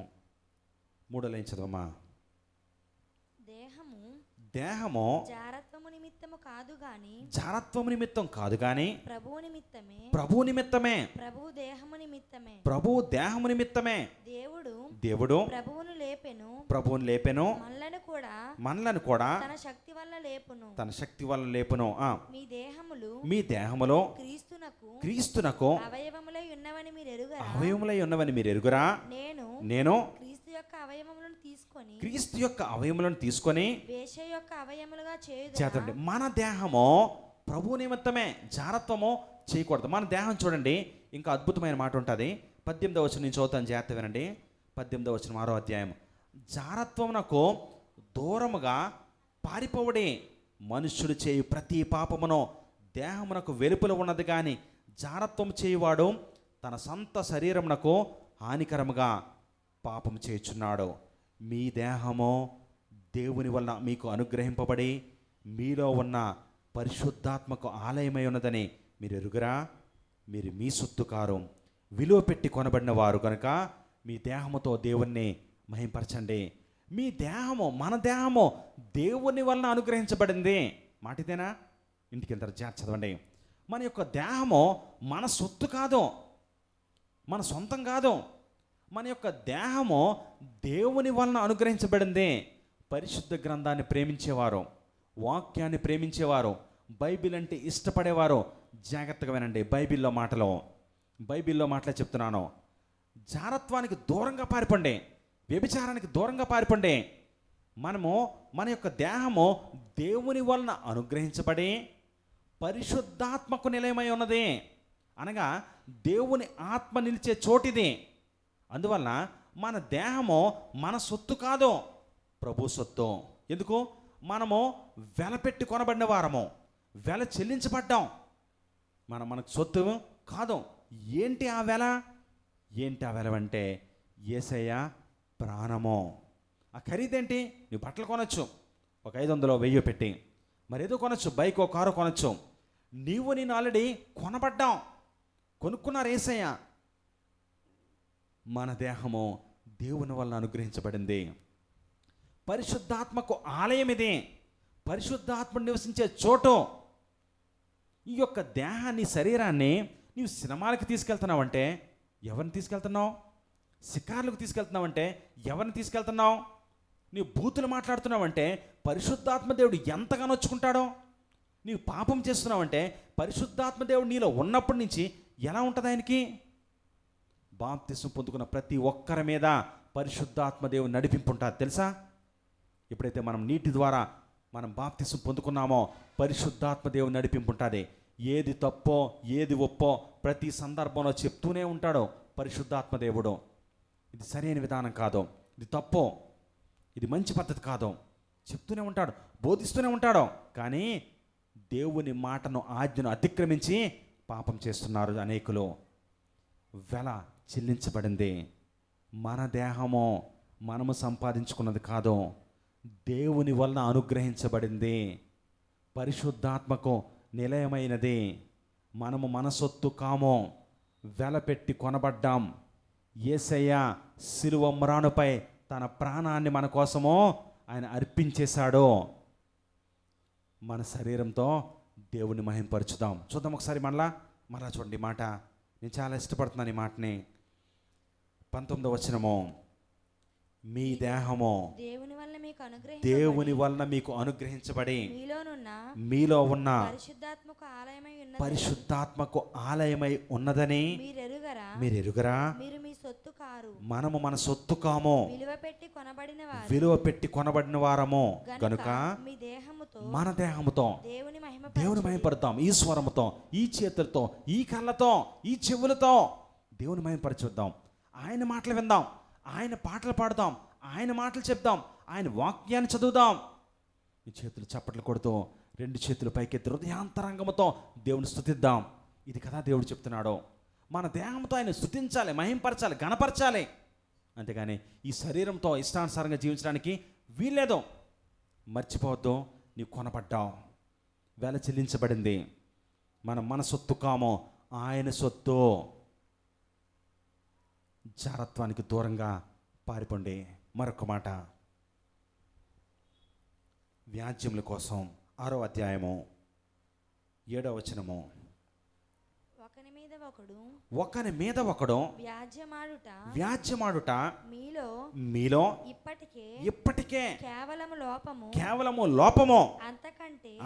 3వ లైన్ చదవమా. దేహము జారత్వము నిమిత్తము కాదు గాని, జారత్వము నిమిత్తం కాదు గాని ప్రభువు నిమిత్తమే, ప్రభువు నిమిత్తమే, ప్రభువు దేహము నిమిత్తమే, ప్రభువు దేహము నిమిత్తమే. దేవుడు ప్రభువును లేపెను, ప్రభువును లేపెను, మనలను కూడా తన శక్తి వల్ల లేపును. మీ దేహములో క్రీస్తునకు అవయవములై ఉన్నవని మీరు ఎరుగురా. నేను క్రీస్తు యొక్క అవయములను తీసుకొని చేతండి. మన దేహము ప్రభు నిమిత్తమే. జారత్వము చేయకూడదు. మన దేహం చూడండి, ఇంకా అద్భుతమైన మాట ఉంటుంది. 18వ వచనం నుంచి చదువుతాను, జాగ్రత్త వినండి. 18వ వచనం 6వ అధ్యాయం. జారత్వమునకు దూరముగా పారిపోవడి, మనుష్యుడు చేయు ప్రతి పాపమును దేహమునకు వెలుపల ఉన్నది కానీ జారత్వం చేయువాడు తన సొంత శరీరమునకు హానికరముగా పాపం చేయుచున్నాడు. మీ దేహము దేవుని వలన మీకు అనుగ్రహింపబడి మీలో ఉన్న పరిశుద్ధాత్మకు ఆలయమై ఉన్నదని మీరు ఎరుగురా. మీరు మీ సొత్తు కారు, విలువ పెట్టి కొనబడిన వారు కనుక మీ దేహముతో దేవుణ్ణి మహింపరచండి. మీ దేహము, మన దేహము దేవుని వలన అనుగ్రహించబడింది. మాటిదేనా? ఇంటికి వెళ్తారు, జాగ్రత్త చదవండి. మన యొక్క దేహము మన సొత్తు కాదు, మన సొంతం కాదు. మన యొక్క దేహము దేవుని వలన అనుగ్రహించబడింది. పరిశుద్ధ గ్రంథాన్ని ప్రేమించేవారు, వాక్యాన్ని ప్రేమించేవారు, బైబిల్ అంటే ఇష్టపడేవారు జాగ్రత్తగా వినండి. బైబిల్లో మాటలే చెప్తున్నాను. జారత్వానికి దూరంగా పారిపోండి, వ్యభిచారానికి దూరంగా పారిపోండి. మన యొక్క దేహము దేవుని వలన అనుగ్రహించబడి పరిశుద్ధాత్మకు నిలయమై ఉన్నది. అనగా దేవుని ఆత్మ నిలిచే చోటిది. అందువలన మన దేహము మన సొత్తు కాదు, ప్రభు సొత్తు. ఎందుకు? మనము వెల పెట్టి కొనబడిన వారము, వెల చెల్లించబడ్డాం. మనకు సొత్తు కాదు. ఏంటి ఆ వెల అంటే యేసయ్య ప్రాణము. ఆ ఖరీదేంటి? నువ్వు బట్టలు కొనొచ్చు, ఒక 500 1000 పెట్టి, మరేదో కొనొచ్చు, బైకో కారు కొనొచ్చు. నేను ఆల్రెడీ కొనబడ్డాం, కొనుక్కున్నారు యేసయ్య. మన దేహము దేవుని వలన అనుగ్రహించబడింది. పరిశుద్ధాత్మకు ఆలయం ఇది, పరిశుద్ధాత్మ నివసించే చోటు. ఈ యొక్క దేహాన్ని, శరీరాన్ని నీవు సినిమాలకు తీసుకెళ్తున్నావంటే ఎవరిని తీసుకెళ్తున్నావు? షికార్లకు తీసుకెళ్తున్నావంటే ఎవరిని తీసుకెళ్తున్నావు? నీవు బూతులు మాట్లాడుతున్నావంటే పరిశుద్ధాత్మ దేవుడు ఎంతగా నొచ్చుకుంటాడో. నీవు పాపం చేస్తున్నావంటే పరిశుద్ధాత్మ దేవుడు నీలో ఉన్నప్పటి నుంచి ఎలా ఉంటుంది ఆయనకి? బాప్తిస్మం పొందుకున్న ప్రతి ఒక్కరి మీద పరిశుద్ధాత్మ దేవుడు నడిపింపు ఉంటుంది, తెలుసా? ఎప్పుడైతే మనం నీటి ద్వారా మనం బాప్తిస్మం పొందుకున్నామో పరిశుద్ధాత్మ దేవుడు నడిపింపు ఉంటుంది. ఏది తప్పో ఏది ఒప్పో ప్రతి సందర్భంలో చెప్తూనే ఉంటాడు పరిశుద్ధాత్మ దేవుడు. ఇది సరైన విధానం కాదు, ఇది తప్పు, ఇది మంచి పద్ధతి కాదు చెప్తూనే ఉంటాడు, బోధిస్తూనే ఉంటాడు. కానీ దేవుని మాటను, ఆజ్ఞను అతిక్రమించి పాపం చేస్తున్నారు అనేకులు. వెల చెల్లించబడింది. మన దేహము మనము సంపాదించుకున్నది కాదు, దేవుని వలన అనుగ్రహించబడింది, పరిశుద్ధాత్మకు నిలయమైనది. మనము మన సొత్తు కాము, వెల పెట్టి కొనబడ్డాం. యేసయ్య శిలువ మ్రానుపై తన ప్రాణాన్ని మన కోసము ఆయన అర్పించేశాడు. మన శరీరంతో దేవుని మహింపరచుదాం. చూద్దాం ఒకసారి మరలా చూడండి ఈ మాట. నేను చాలా ఇష్టపడుతున్నాను ఈ మాటని. 19వ వచనము, మీ దేహము దేవుని వల్ల మీకు దేవుని వలన మీకు అనుగ్రహించబడి మీలో ఉన్న పరిశుద్ధాత్మకు ఆలయమై ఉన్నదని మీరు ఎరుగరా? మనము మన సొత్తు కాము, విలువ పెట్టి కొనబడిన వారము గనుక మన దేహముతో దేవుని మహిమపడతాం. ఈ స్వరముతో, ఈ చేతులతో, ఈ కళ్ళతో, ఈ చెవులతో దేవుని మహిమపరచుద్దాం. ఆయన మాటలు విందాం, ఆయన పాటలు పాడదాం, ఆయన మాటలు చెప్దాం, ఆయన వాక్యాన్ని చదువుదాం. ఈ చేతులు చప్పట్లు కొడుతూ 2 చేతులు పైకెత్తి హృదయాంతరంగముతో దేవుని స్తుతిద్దాం. ఇది కదా దేవుడు చెప్తున్నాడు. మన దేహంతో ఆయన స్తుతించాలి, మహింపరచాలి, గణపరచాలి. అంతేగాని ఈ శరీరంతో ఇష్టానుసారంగా జీవించడానికి వీల్లేదు. మర్చిపోవద్దు, నీవు కొనబడ్డావు, వెల చెల్లించబడింది. మన సొత్తు కామో, ఆయన సొత్తు. జారత్వానికి దూరంగా పారిపోండి. మరొక మాట, వ్యాజ్యముల కోసం 6వ అధ్యాయము 7వ వచనము, ఒకని మీద ఒకడు వ్యాజ్యమాడుట మీలో ఇప్పటికే కేవలము లోపము,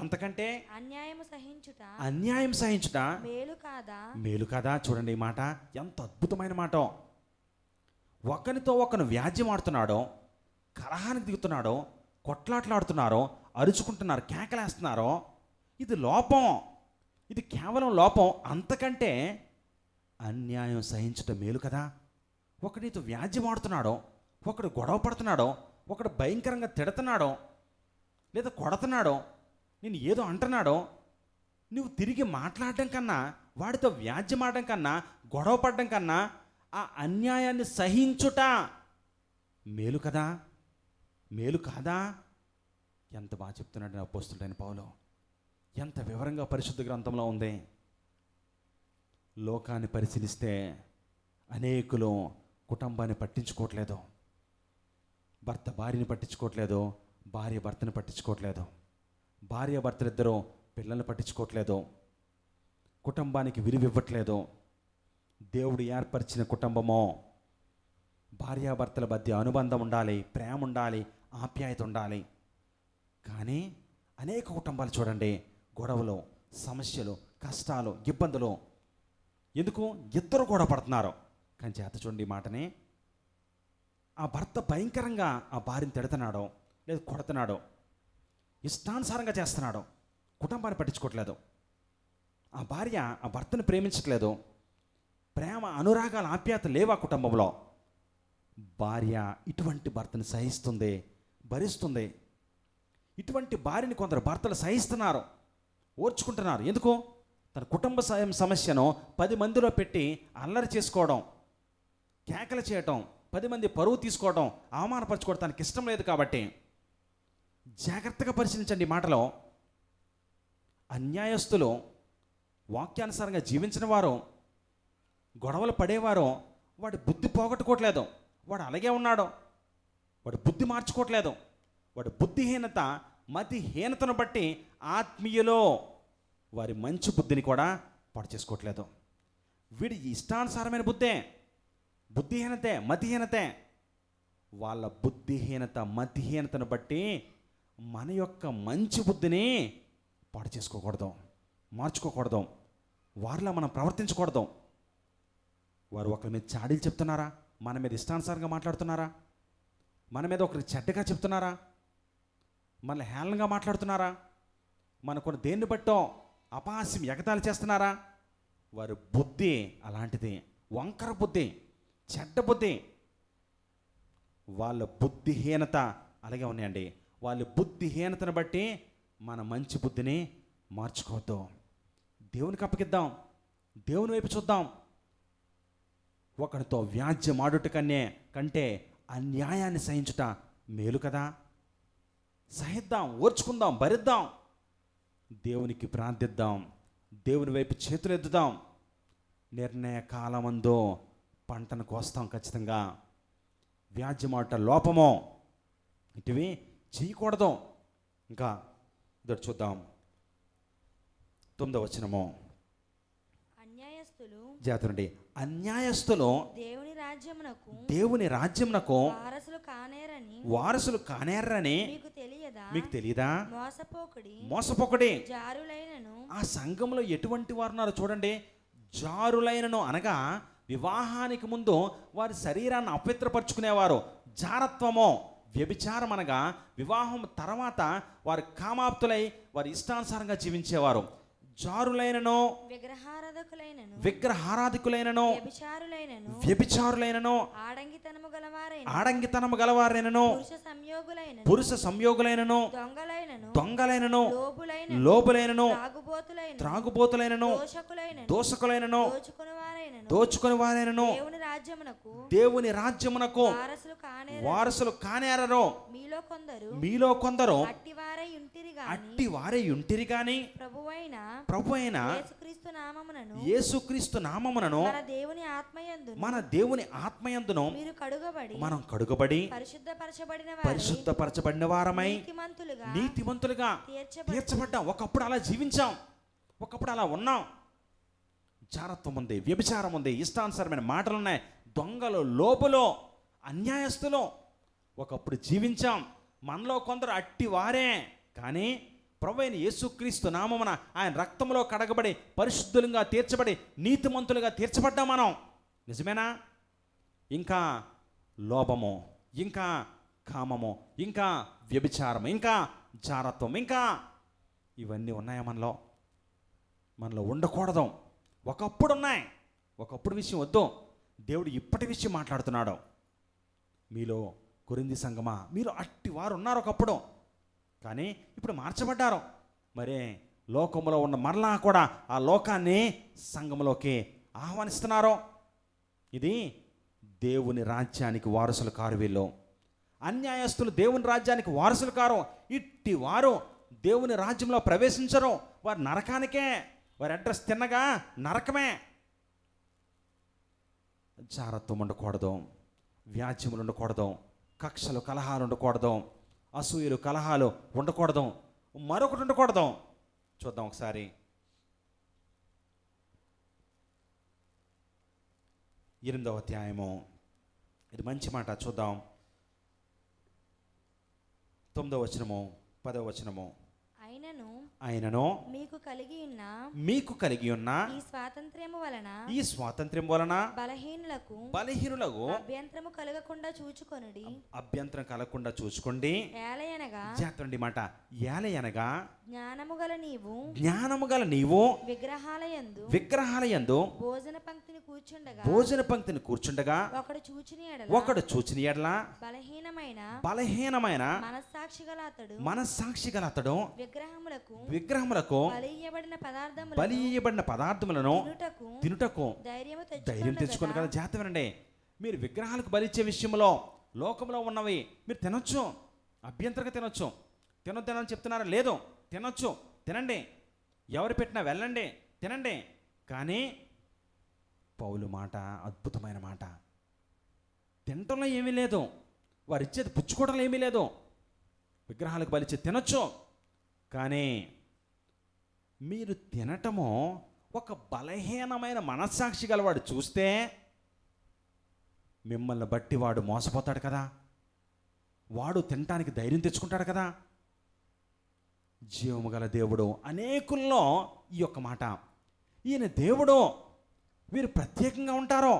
అంతకంటే అన్యాయం సహించుట మేలు కాదా? చూడండి ఈ మాట ఎంత అద్భుతమైన మాట. ఒకనితో ఒకను వ్యాజ్యమాడుతున్నాడో, కలహానికి దిగుతున్నాడో, కొట్లాట్లాడుతున్నారో, అరుచుకుంటున్నారు, కేకలేస్తున్నారో, ఇది లోపం, ఇది కేవలం లోపం. అంతకంటే అన్యాయం సహించటం మేలు కదా. ఒకడితో వ్యాజ్యమాడుతున్నాడో, ఒకడు గొడవ పడుతున్నాడో, ఒకడు భయంకరంగా తిడుతున్నాడో, లేదా కొడుతున్నాడో, నేను ఏదో అంటున్నాడో, నువ్వు తిరిగి మాట్లాడడం కన్నా, వాడితో వ్యాజ్యమాడడం కన్నా, గొడవ పడడం కన్నా ఆ అన్యాయాన్ని సహించుట మేలు కదా, మేలు కాదా? ఎంత బాగా చెప్తున్నాడు అపోస్తలుడైన పౌలు. ఎంత వివరంగా పరిశుద్ధ గ్రంథంలో ఉంది. లోకాన్ని పరిశీలిస్తే అనేకులు కుటుంబాన్ని పట్టించుకోవట్లేదు, భర్త భార్యని పట్టించుకోవట్లేదు, భార్య భర్తని పట్టించుకోవట్లేదు, భార్య భర్తలిద్దరూ పిల్లల్ని పట్టించుకోవట్లేదు, కుటుంబానికి విలువ ఇవ్వట్లేదు. దేవుడు ఏర్పరిచిన కుటుంబమో, భార్యాభర్తల మధ్య అనుబంధం ఉండాలి, ప్రేమ ఉండాలి, ఆప్యాయత ఉండాలి. కానీ అనేక కుటుంబాలు చూడండి, గొడవలు, సమస్యలు, కష్టాలు, ఇబ్బందులు. ఎందుకు? ఇద్దరు గొడవ పడుతున్నారు. కానీ చేత చూడండి మాటని, ఆ భర్త భయంకరంగా ఆ భార్యను తిడుతున్నాడో, లేదా కొడుతున్నాడో, ఇష్టానుసారంగా చేస్తున్నాడో, కుటుంబాన్ని పట్టించుకోవట్లేదు. ఆ భార్య ఆ భర్తను ప్రేమించట్లేదు, ప్రేమ, అనురాగాల, ఆప్యాయత లేవా కుటుంబంలో. భార్య ఇటువంటి భర్తను సహిస్తుంది, భరిస్తుంది. ఇటువంటి భార్యని కొందరు భర్తలు సహిస్తున్నారు, ఓర్చుకుంటున్నారు. ఎందుకు? తన కుటుంబ సమస్యను 10 మందిలో పెట్టి అల్లరి చేసుకోవడం, కేకలు చేయటం, 10 మంది పరువు తీసుకోవడం, అవమానపరచుకోవడం తనకి ఇష్టం లేదు. కాబట్టి జాగ్రత్తగా పరిశీలించండి ఈ మాటలో. అన్యాయస్తులు, వాక్యానుసారంగా జీవించిన వారు, గొడవలు పడేవారు, వాడి బుద్ధి పోగొట్టుకోవట్లేదు, వాడు అలాగే ఉన్నాడు, వాడు బుద్ధి మార్చుకోవట్లేదు. వాడి బుద్ధిహీనత, మతిహీనతను బట్టి ఆత్మీయులో వారి మంచి బుద్ధిని కూడా పాడు చేసుకోవట్లేదు. వీడి ఇష్టానుసారమైన బుద్ధిహీనతే, మతిహీనతే. వాళ్ళ బుద్ధిహీనత, మతిహీనతను బట్టి మన యొక్క మంచి బుద్ధిని పాడు చేసుకోకూడదు, మార్చుకోకూడదు, వారిలో మనం ప్రవర్తించకూడదు. వారు ఒకరి మీద చాడీలు చెప్తున్నారా? మన మీద ఇష్టానుసారంగా మాట్లాడుతున్నారా? మన మీద ఒకరికి చెడ్డగా చెప్తున్నారా? మనల్ని హేళనగా మాట్లాడుతున్నారా? మనకు దేన్ని బట్టో అపహాస్యం, ఎగతాళి చేస్తున్నారా? వారి బుద్ధి అలాంటిది, వంకర బుద్ధి, చెడ్డ బుద్ధి. వాళ్ళ బుద్ధిహీనత అలాగే ఉన్నాయండి. వాళ్ళ బుద్ధిహీనతను బట్టి మన మంచి బుద్ధిని మార్చుకోవద్దు. దేవునికి అప్పగిద్దాం, దేవుని వైపు చూద్దాం. ఒకరితో వ్యాజ్యం ఆడుట కంటే అన్యాయాన్ని సహించుట మేలు కదా. సహిద్దాం, ఓర్చుకుందాం, భరిద్దాం, దేవునికి ప్రార్థిద్దాం, దేవుని వైపు చేతులు ఎత్తుదాం. నిర్ణయ కాలమందు పంటను కోస్తాం ఖచ్చితంగా. వ్యాజ్యమాట లోపమో ఇటువి చేయకూడదు. ఇంకా ఇద్దరు చూద్దాం 9వ వచనము. అన్యాయస్తులు జాతరండి. అన్యాయస్తులు దేవుని రాజ్యమునకు వారసులు కానేరని మీకు తెలియదా? మోసపోకడి జారులైనను. ఆ సంఘంలో ఎటువంటి వారు ఉన్నారో చూడండి. జారులైనను అనగా వివాహానికి ముందు వారి శరీరాన్ని అపవిత్రపరుచుకునేవారు. జారత్వమో వ్యభిచారం అనగా వివాహం తర్వాత వారి కామాప్తులై వారి ఇష్టానుసారంగా జీవించేవారు. జారులైనను, విగ్రహారాధికులైనను, వ్యభిచారులైనను, ఆడంగితనము గలవారైనను, పురుష సంయోగులైనను, దొంగలైనను, లోబులైనను, త్రాగుబోతులైనను, దోషకులైనను, దోచుకుని వారైనను దేవుని రాజ్యమునకు వారసులు కానేరరు. మీలో కొందరు అట్టివారై ఉంటిరి గాని ప్రభువైన యేసుక్రీస్తు నామమునను మన దేవుని ఆత్మయందును మనం కడుగబడి పరిశుద్ధపరచబడిన వారమై నీతిమంతులుగా తీర్చబడ్డాం. ఒకప్పుడు అలా జీవించాం, ఒకప్పుడు అలా ఉన్నాం. జారత్వం ఉంది, వ్యభిచారం ఉంది, ఇష్టానుసారమైన మాటలు ఉన్నాయి, దొంగలు, లోబులో, అన్యాయస్తులు ఒకప్పుడు జీవించాం. మనలో కొందరు అట్టి వారే. కానీ ప్రభువైన యేసుక్రీస్తు నామమున ఆయన రక్తంలో కడగబడి పరిశుద్ధులుగా తీర్చబడి నీతిమంతులుగా తీర్చబడ్డాం మనం. నిజమేనా? ఇంకా లోభము, ఇంకా కామము, ఇంకా వ్యభిచారము, ఇంకా జారత్వం, ఇంకా ఇవన్నీ ఉన్నాయా మనలో? మనలో ఉండకూడదు. ఒకప్పుడు ఉన్నాయి, ఒకప్పుడు విషయం వద్దు. దేవుడు ఇప్పటి విషయం మాట్లాడుతున్నాడు. మీలో కొరింథీ సంఘమా, మీరు అట్టి వారు ఉన్నారు ఒకప్పుడు, కానీ ఇప్పుడు మార్చబడ్డారు. మరే లోకంలో ఉన్న మరలా కూడా ఆ లోకాన్ని సంఘంలోకి ఆహ్వానిస్తున్నారు. ఇది దేవుని రాజ్యానికి వారసులు కారు. వీళ్ళు అన్యాయస్తులు దేవుని రాజ్యానికి వారసులు కారు. ఇట్టి వారు దేవుని రాజ్యంలో ప్రవేశించరు. వారు నరకానికే, వారి అడ్రస్ తిన్నగా నరకమే. జారత్వం ఉండకూడదు, వ్యాజ్యములు ఉండకూడదు, కక్షలు కలహాలు ఉండకూడదు, అసూయలు కలహాలు ఉండకూడదు, మరొకటి ఉండకూడదు. చూద్దాం ఒకసారి 8వ అధ్యాయము. ఇది మంచి మాట. చూద్దాం 9వ వచనము, 10వ వచనము. అయినను మీకు కలిగి ఉన్న ఈ స్వాతంత్ర్యము వలన బలహీనులకు అభ్యంతరం కలగకుండా చూచుకోండి. జాగ్రత్త మాట. ఏలయనగా జ్ఞానము గల నీవు విగ్రహాలయందు భోజన పంక్తిని కూర్చుండగా ఒకడు చూచిన ఎడల బలహీనమైన మనస్సాక్షి గల అతడు విగ్రహములకు బలియబడిన పదార్థములను తినుటకు ధైర్యం తెచ్చుకోండి కదా. జాగ్రత్త వినండి. మీరు విగ్రహాలకు బలిచ్చే విషయంలో లోకంలో ఉన్నవి మీరు తినొచ్చు, అభ్యంతరంగా తినొచ్చు. తినొద్దని చెప్తున్నారా? లేదు, తినొచ్చు, తినండి. ఎవరు పెట్టినా వెళ్ళండి, తినండి. కానీ పౌలు మాట అద్భుతమైన మాట. తినటంలో ఏమీ లేదు, వారు ఇచ్చేది పుచ్చుకోవడంలో ఏమీ లేదు. విగ్రహాలకు బలిచ్చే తినొచ్చు, కానీ మీరు తినటము ఒక బలహీనమైన మనస్సాక్షి గలవాడు చూస్తే మిమ్మల్ని బట్టి వాడు మోసపోతాడు కదా, వాడు తినటానికి ధైర్యం తెచ్చుకుంటాడు కదా. జీవము గల దేవుడు అనేకుల్లో ఈ యొక్క మాట, ఈయన దేవుడు, వీరు ప్రత్యేకంగా ఉంటారో.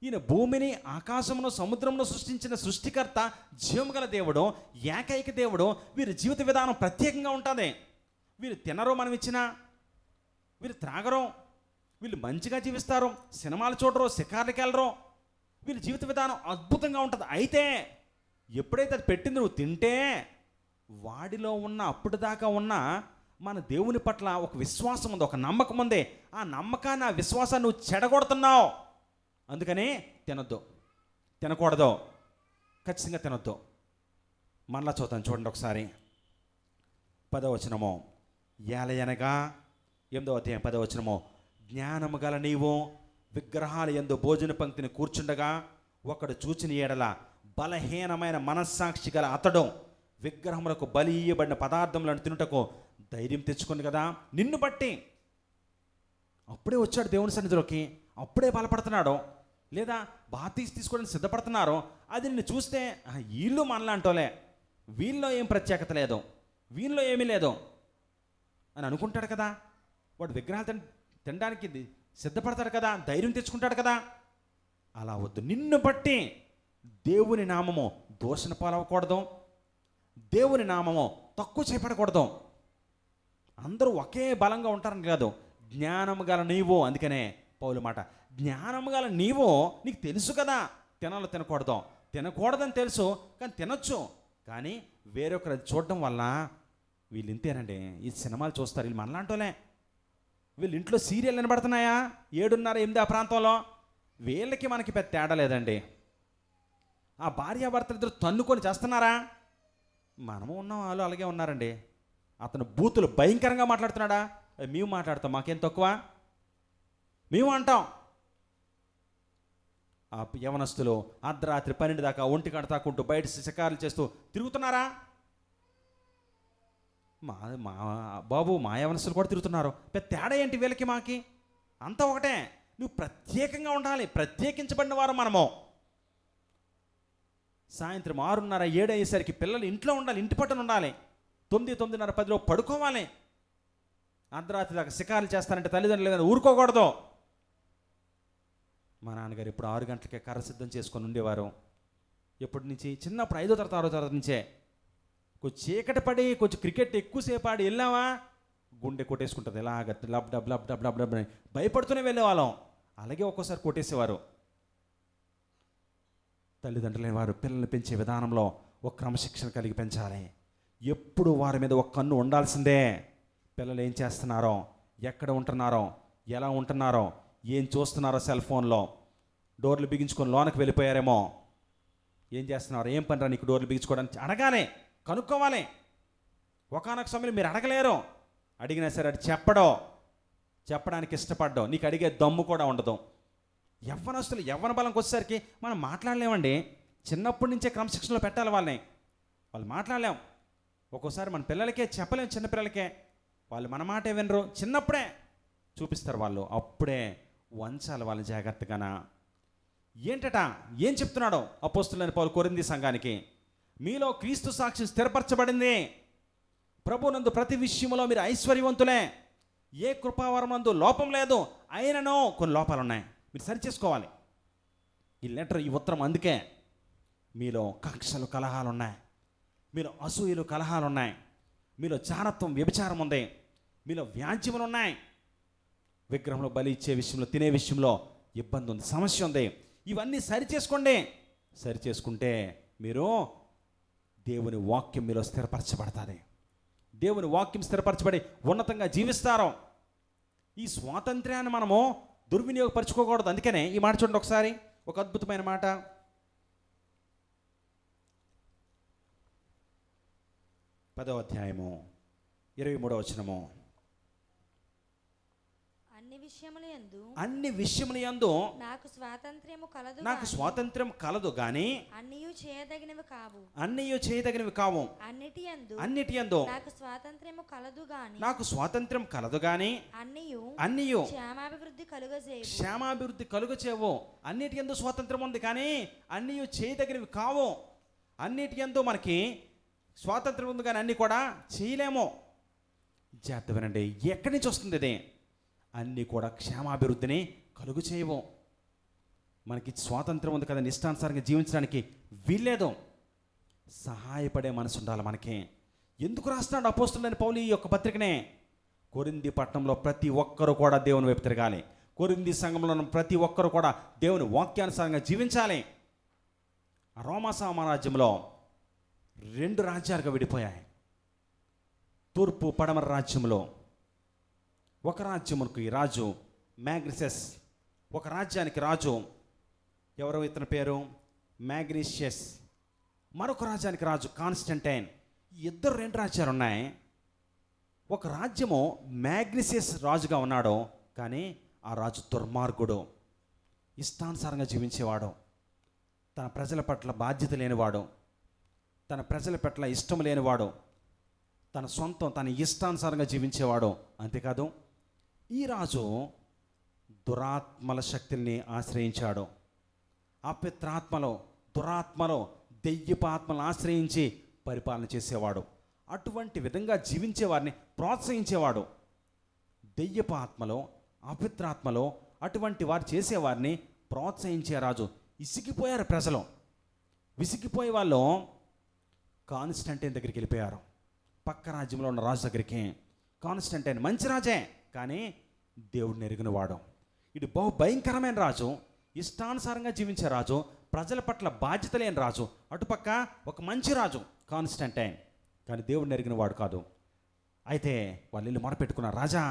ఈయన భూమిని, ఆకాశమును, సముద్రమును సృష్టించిన సృష్టికర్త, జీవము గల దేవుడు, ఏకైక దేవుడు. వీరి జీవిత విధానం ప్రత్యేకంగా ఉంటుంది. వీరు తినరు మనం ఇచ్చినా, వీరు త్రాగరు, వీళ్ళు మంచిగా జీవిస్తారు, సినిమాలు చూడరు, షికార్లకి వెళ్ళరు, వీళ్ళ జీవిత విధానం అద్భుతంగా ఉంటుంది. అయితే ఎప్పుడైతే అది పెట్టింది నువ్వు తింటే వాడిలో ఉన్న అప్పటిదాకా ఉన్న మన దేవుని పట్ల ఒక విశ్వాసం ఉంది, ఒక నమ్మకం ఉంది. ఆ నమ్మకాన్ని, ఆ విశ్వాసాన్ని నువ్వు చెడగొడుతున్నావు. అందుకని తినొద్దు, తినకూడదు, ఖచ్చితంగా తినొద్దు. మరలా చూద్దాం, చూడండి ఒకసారి 10వ వచనము. ఏలయనగా 8వ అధ్యాయం 10వ వచనము. జ్ఞానము గల నీవు విగ్రహాల యందు భోజన పంక్తిని కూర్చుండగా ఒకడు చూచిన ఎడల బలహీనమైన మనస్సాక్షి గల అతడు విగ్రహములకు బలి ఇయ్యబడిన పదార్థములను తినుటకు ధైర్యం తెచ్చుకుంది కదా. నిన్ను బట్టి అప్పుడే వచ్చాడు దేవుని సన్నిధిలోకి, అప్పుడే బలపడుతున్నాడు, లేదా బాప్తీసు తీసుకోవడానికి సిద్ధపడుతున్నారు. అది నిన్ను చూస్తే వీళ్ళు మనలాంటోలే, వీళ్ళలో ఏం ప్రత్యేకత లేదు, వీళ్ళలో ఏమీ లేదు అని అనుకుంటాడు కదా. వాడు విగ్రహాలు తినడానికి సిద్ధపడతాడు కదా, ధైర్యం తెచ్చుకుంటాడు కదా. అలా వద్దు. నిన్ను బట్టి దేవుని నామము దూషణ పాలవకూడదు, దేవుని నామము తక్కువ చేపడకూడదు. అందరూ ఒకే బలంగా ఉంటారని కాదు. జ్ఞానము గల నీవు, అందుకనే పౌలు మాట, జ్ఞానము గల నీవు నీకు తెలుసు కదా తినాలో తినకూడదు, తినకూడదని తెలుసు కానీ తినొచ్చు. కానీ వేరొకరు చూడడం వల్ల వీళ్ళు ఇంతేనండి, ఈ సినిమాలు చూస్తారు, వీళ్ళు మనలాంటోలే, వీళ్ళు ఇంట్లో సీరియల్ వినబడుతున్నాయా 7:30, 8 ఆ ప్రాంతంలో, వీళ్ళకి మనకి పెద్ద తేడా లేదండి. ఆ భార్యాభర్తలు ఇద్దరు తన్నుకొని చేస్తున్నారా, మనము ఉన్న వాళ్ళు అలాగే ఉన్నారండి. అతను బూతులు భయంకరంగా మాట్లాడుతున్నాడా, మేము మాట్లాడతాం, మాకేం తక్కువ, మేము అంటాం. ఆ యవనస్తులు అర్ధరాత్రి 12 దాకా ఒంటి గంట తాకుంటూ బయట శికారులు చేస్తూ తిరుగుతున్నారా? మా మా బాబు మా యవనస్తులు కూడా తిరుగుతున్నారు. పెద్ద తేడా ఏంటి వీళ్ళకి మాకి? అంతా ఒకటే. నువ్వు ప్రత్యేకంగా ఉండాలి, ప్రత్యేకించబడిన వారు మనము. సాయంత్రం 6:30, 7 అయ్యేసరికి పిల్లలు ఇంట్లో ఉండాలి, ఇంటి పట్టున ఉండాలి. 9, 9:30, 10 పడుకోవాలి. అర్ధరాత్రి దాకా శికారులు చేస్తారంటే తల్లిదండ్రులు కానీ ఊరుకోకూడదు. మా నాన్నగారు ఇప్పుడు 6 గంటలకే కర్ర సిద్ధం చేసుకొని ఉండేవారు. ఎప్పటి నుంచి? చిన్నప్పుడు 5వ తరగతి 6వ తరగతి నుంచే. కొంచెం చీకటి పడి కొంచెం క్రికెట్ ఎక్కువసేపు ఆడి వెళ్ళావా గుండె కొట్టేసుకుంటుంది, ఇలాగ lub dub lub dub lub dub అని భయపడుతూనే వెళ్ళేవాళ్ళం. అలాగే ఒక్కోసారి కొట్టేసేవారు. తల్లిదండ్రులైన వారు పిల్లల్ని పెంచే విధానంలో ఒక క్రమశిక్షణ కలిగి పెంచాలి. ఎప్పుడు వారి మీద ఒక కన్ను ఉండాల్సిందే. పిల్లలు ఏం చేస్తున్నారో, ఎక్కడ ఉంటున్నారో, ఎలా ఉంటున్నారో, ఏం చూస్తున్నారో, సెల్ ఫోన్లో డోర్లు బిగించుకొని లోనకి వెళ్ళిపోయారేమో, ఏం చేస్తున్నారు, ఏం పనిరా నీకు డోర్లు బిగించుకోవడానికి అడగాలి, కనుక్కోవాలి. ఒకానొక సమయంలో మీరు అడగలేరు, అడిగినా సరే అది చెప్పడానికి ఇష్టపడ్డావు, నీకు అడిగే దమ్ము కూడా ఉండదు. యవ్వనస్తులు యవ్వన బలంకి వచ్చేసరికి మనం మాట్లాడలేమండి. చిన్నప్పటి నుంచే క్రమశిక్షణలో పెట్టాలి వాళ్ళని. వాళ్ళు మాట్లాడలేం. ఒక్కోసారి మన పిల్లలకే చెప్పలేం, చిన్నపిల్లలకే. వాళ్ళు మన మాటే వినరు, చిన్నప్పుడే చూపిస్తారు వాళ్ళు. అప్పుడే వంచాలి వాళ్ళని జాగ్రత్తగాన. ఏంటట, ఏం చెప్తున్నాడో అపోస్తులైన పౌలు కొరింథీ సంఘానికి, మీలో క్రీస్తు సాక్షి స్థిరపరచబడింది, ప్రభునందు ప్రతి విషయంలో మీరు ఐశ్వర్యవంతులే, ఏ కృపావరమందు లోపం లేదు, అయినను కొన్ని లోపాలు ఉన్నాయి, మీరు సరి చేసుకోవాలి. ఈ లెటర్, ఈ ఉత్తరం అందుకే. మీలో కక్షలు కలహాలు ఉన్నాయి, మీలో అసూయలు కలహాలు ఉన్నాయి, మీలో చారత్వం వ్యభిచారం ఉంది, మీలో వ్యాజ్యములు ఉన్నాయి, విగ్రహంలో బలి ఇచ్చే విషయంలో, తినే విషయంలో ఇబ్బంది ఉంది, సమస్య ఉంది. ఇవన్నీ సరి చేసుకోండి. సరి చేసుకుంటే మీరు దేవుని వాక్యం మీలో స్థిరపరచబడుతుంది. దేవుని వాక్యం స్థిరపరచబడి ఉన్నతంగా జీవిస్తారు. ఈ స్వాతంత్ర్యాన్ని మనము దుర్వినియోగపరచుకోకూడదు. అందుకనే ఈ మాట చూడండి ఒకసారి, ఒక అద్భుతమైన మాట. 10వ అధ్యాయము 23వ వచనము. అన్ని విషయముల యందు నాకు స్వాతంత్ర్యం కలదు గాని అన్నియు చేయదగినవి కావు. అన్నిటి యందు నాకు స్వాతంత్ర్యం కలదు గాని అన్నియు క్షేమాభివృద్ధి కలుగచేవు. అన్నిటి యందు స్వాతంత్ర్యం ఉంది కానీ అన్నియు చేయదగినవి కావు. అన్నిటి యందు మనకి స్వాతంత్ర్యం ఉంది కానీ అన్నీ కూడా చేయలేము. జాగ్రత్త వినండి, ఎక్కడి నుంచి వస్తుంది ఇది? అన్నీ కూడా క్షేమాభివృద్ధిని కలుగు చేయవు. మనకి స్వాతంత్రం ఉంది కదా, ఇష్టానుసారంగా జీవించడానికి వీల్లేదు. సహాయపడే మనసు ఉండాలి మనకి. ఎందుకు రాస్తున్నాడు అపోస్తులైన పౌలు ఈ యొక్క పత్రికనే? కొరింథీ పట్టణంలో ప్రతి ఒక్కరూ కూడా దేవుని వైపు తిరగాలి. కొరింథీ సంఘంలో ఉన్న ప్రతి ఒక్కరు కూడా దేవుని వాక్యానుసారంగా జీవించాలి. ఆ రోమా సామ్రాజ్యంలో 2 రాజ్యాలుగా విడిపోయాయి. తూర్పు పడమర రాజ్యంలో ఒక రాజ్యమునకు రాజు మ్యాగ్నిసెస్, ఒక రాజ్యానికి రాజు ఎవరో ఇతని పేరు మ్యాగ్నీషియస్, మరొక రాజ్యానికి రాజు కాన్స్టంటైన్. ఈ ఇద్దరు 2 రాజ్యాలు ఉన్నాయి. ఒక రాజ్యము మ్యాగ్నీషియస్ రాజుగా ఉన్నాడు, కానీ ఆ రాజు దుర్మార్గుడు, ఇష్టానుసారంగా జీవించేవాడు, తన ప్రజల పట్ల బాధ్యత లేనివాడు, తన ప్రజల పట్ల ఇష్టం లేనివాడు, తన ఇష్టానుసారంగా జీవించేవాడు. అంతేకాదు ఈ రాజు దురాత్మల శక్తుల్ని ఆశ్రయించాడు. అపవిత్రాత్మలో, దురాత్మలో, దెయ్యపు ఆత్మలను ఆశ్రయించి పరిపాలన చేసేవాడు. అటువంటి విధంగా జీవించే వారిని ప్రోత్సహించేవాడు. దెయ్యపు ఆత్మలో, అపవిత్రాత్మలో అటువంటి వారు చేసేవారిని ప్రోత్సహించే రాజు. విసిగిపోయారు ప్రజలు. విసిగిపోయే వాళ్ళు కాన్స్టంటైన్ దగ్గరికి వెళ్ళిపోయారు. పక్క రాజ్యంలో ఉన్న రాజు దగ్గరికి. కాన్స్టంటైన్ మంచి రాజే, కానీ దేవుడిని ఎరిగిన వాడు. ఇది బహు భయంకరమైన రాజు, ఇష్టానుసారంగా జీవించే రాజు, ప్రజల పట్ల బాధ్యత లేని రాజు. అటుపక్క ఒక మంచి రాజు కాన్స్టంటైన్, కానీ దేవుడిని ఎరిగిన వాడు కాదు. అయితే వాళ్ళు ఇల్లు మొరపెట్టుకున్నారు, రాజా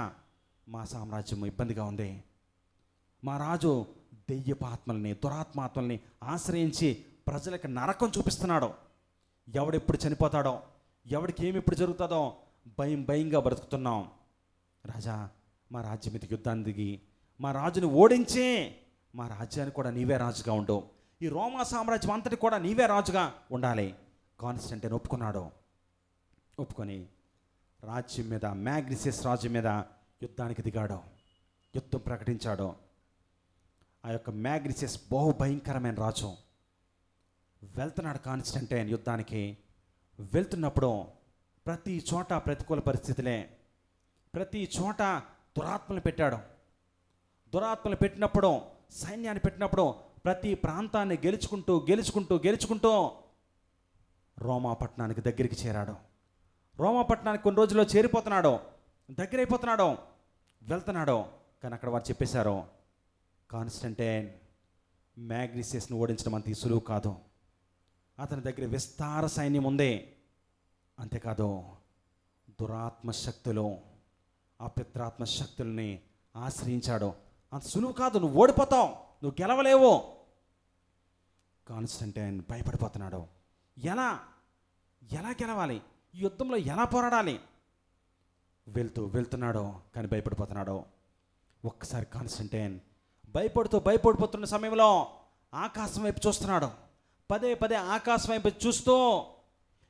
మా సామ్రాజ్యం ఇబ్బందిగా ఉంది, మా రాజు దెయ్యపు ఆత్మల్ని, దురాత్మాత్మల్ని ఆశ్రయించి ప్రజలకు నరకం చూపిస్తున్నాడు. ఎవడెప్పుడు చనిపోతాడో, ఎవడికి ఏమి ఇప్పుడు జరుగుతుందో భయంగా బ్రతుకుతున్నాం. రాజా మా రాజ్యం మీదకి యుద్ధాన్ని దిగి మా రాజుని ఓడించి మా రాజ్యాన్ని కూడా నీవే రాజుగా ఉండు, ఈ రోమా సామ్రాజ్యం అంతటి కూడా నీవే రాజుగా ఉండాలి. కాన్స్టంటైన్ ఒప్పుకొని రాజ్యం మీద, మ్యాగ్నీషియస్ రాజ్యం మీద యుద్ధానికి దిగాడు, యుద్ధం ప్రకటించాడు. ఆ యొక్క మ్యాగ్నీషియస్ బహు భయంకరమైన రాజు. వెళ్తున్నాడు కాన్స్టంటైన్ యుద్ధానికి. వెళ్తున్నప్పుడు ప్రతి చోట ప్రతికూల పరిస్థితులే, ప్రతి చోట దురాత్మలు పెట్టాడు. దురాత్మలు పెట్టినప్పుడు, సైన్యాన్ని పెట్టినప్పుడు ప్రతి ప్రాంతాన్ని గెలుచుకుంటూ రోమాపట్నానికి దగ్గరికి చేరాడు. రోమాపట్నానికి కొన్ని రోజుల్లో చేరిపోతున్నాడు, దగ్గరైపోతున్నాడు, వెళ్తున్నాడు. కానీ అక్కడ వారు చెప్పేశారు, కాన్స్టంటైన్ మ్యాగ్నీషియస్ను ఓడించడం అంత సులువు కాదు, అతని దగ్గర విస్తార సైన్యం ఉంది. అంతేకాదు దురాత్మ శక్తులు, అపవిత్రాత్మ శక్తుల్ని ఆశ్రయించాడు, అంత సులువు కాదు, నువ్వు ఓడిపోతావు, నువ్వు గెలవలేవు. కాన్స్టంటైన్ భయపడిపోతున్నాడు. ఎలా గెలవాలి, ఈ యుద్ధంలో ఎలా పోరాడాలి? వెళ్తున్నాడు, కానీ భయపడిపోతున్నాడు. ఒక్కసారి కాన్స్టంటైన్ భయపడిపోతున్న సమయంలో ఆకాశం వైపు చూస్తున్నాడు. పదే ఆకాశం వైపు చూస్తూ,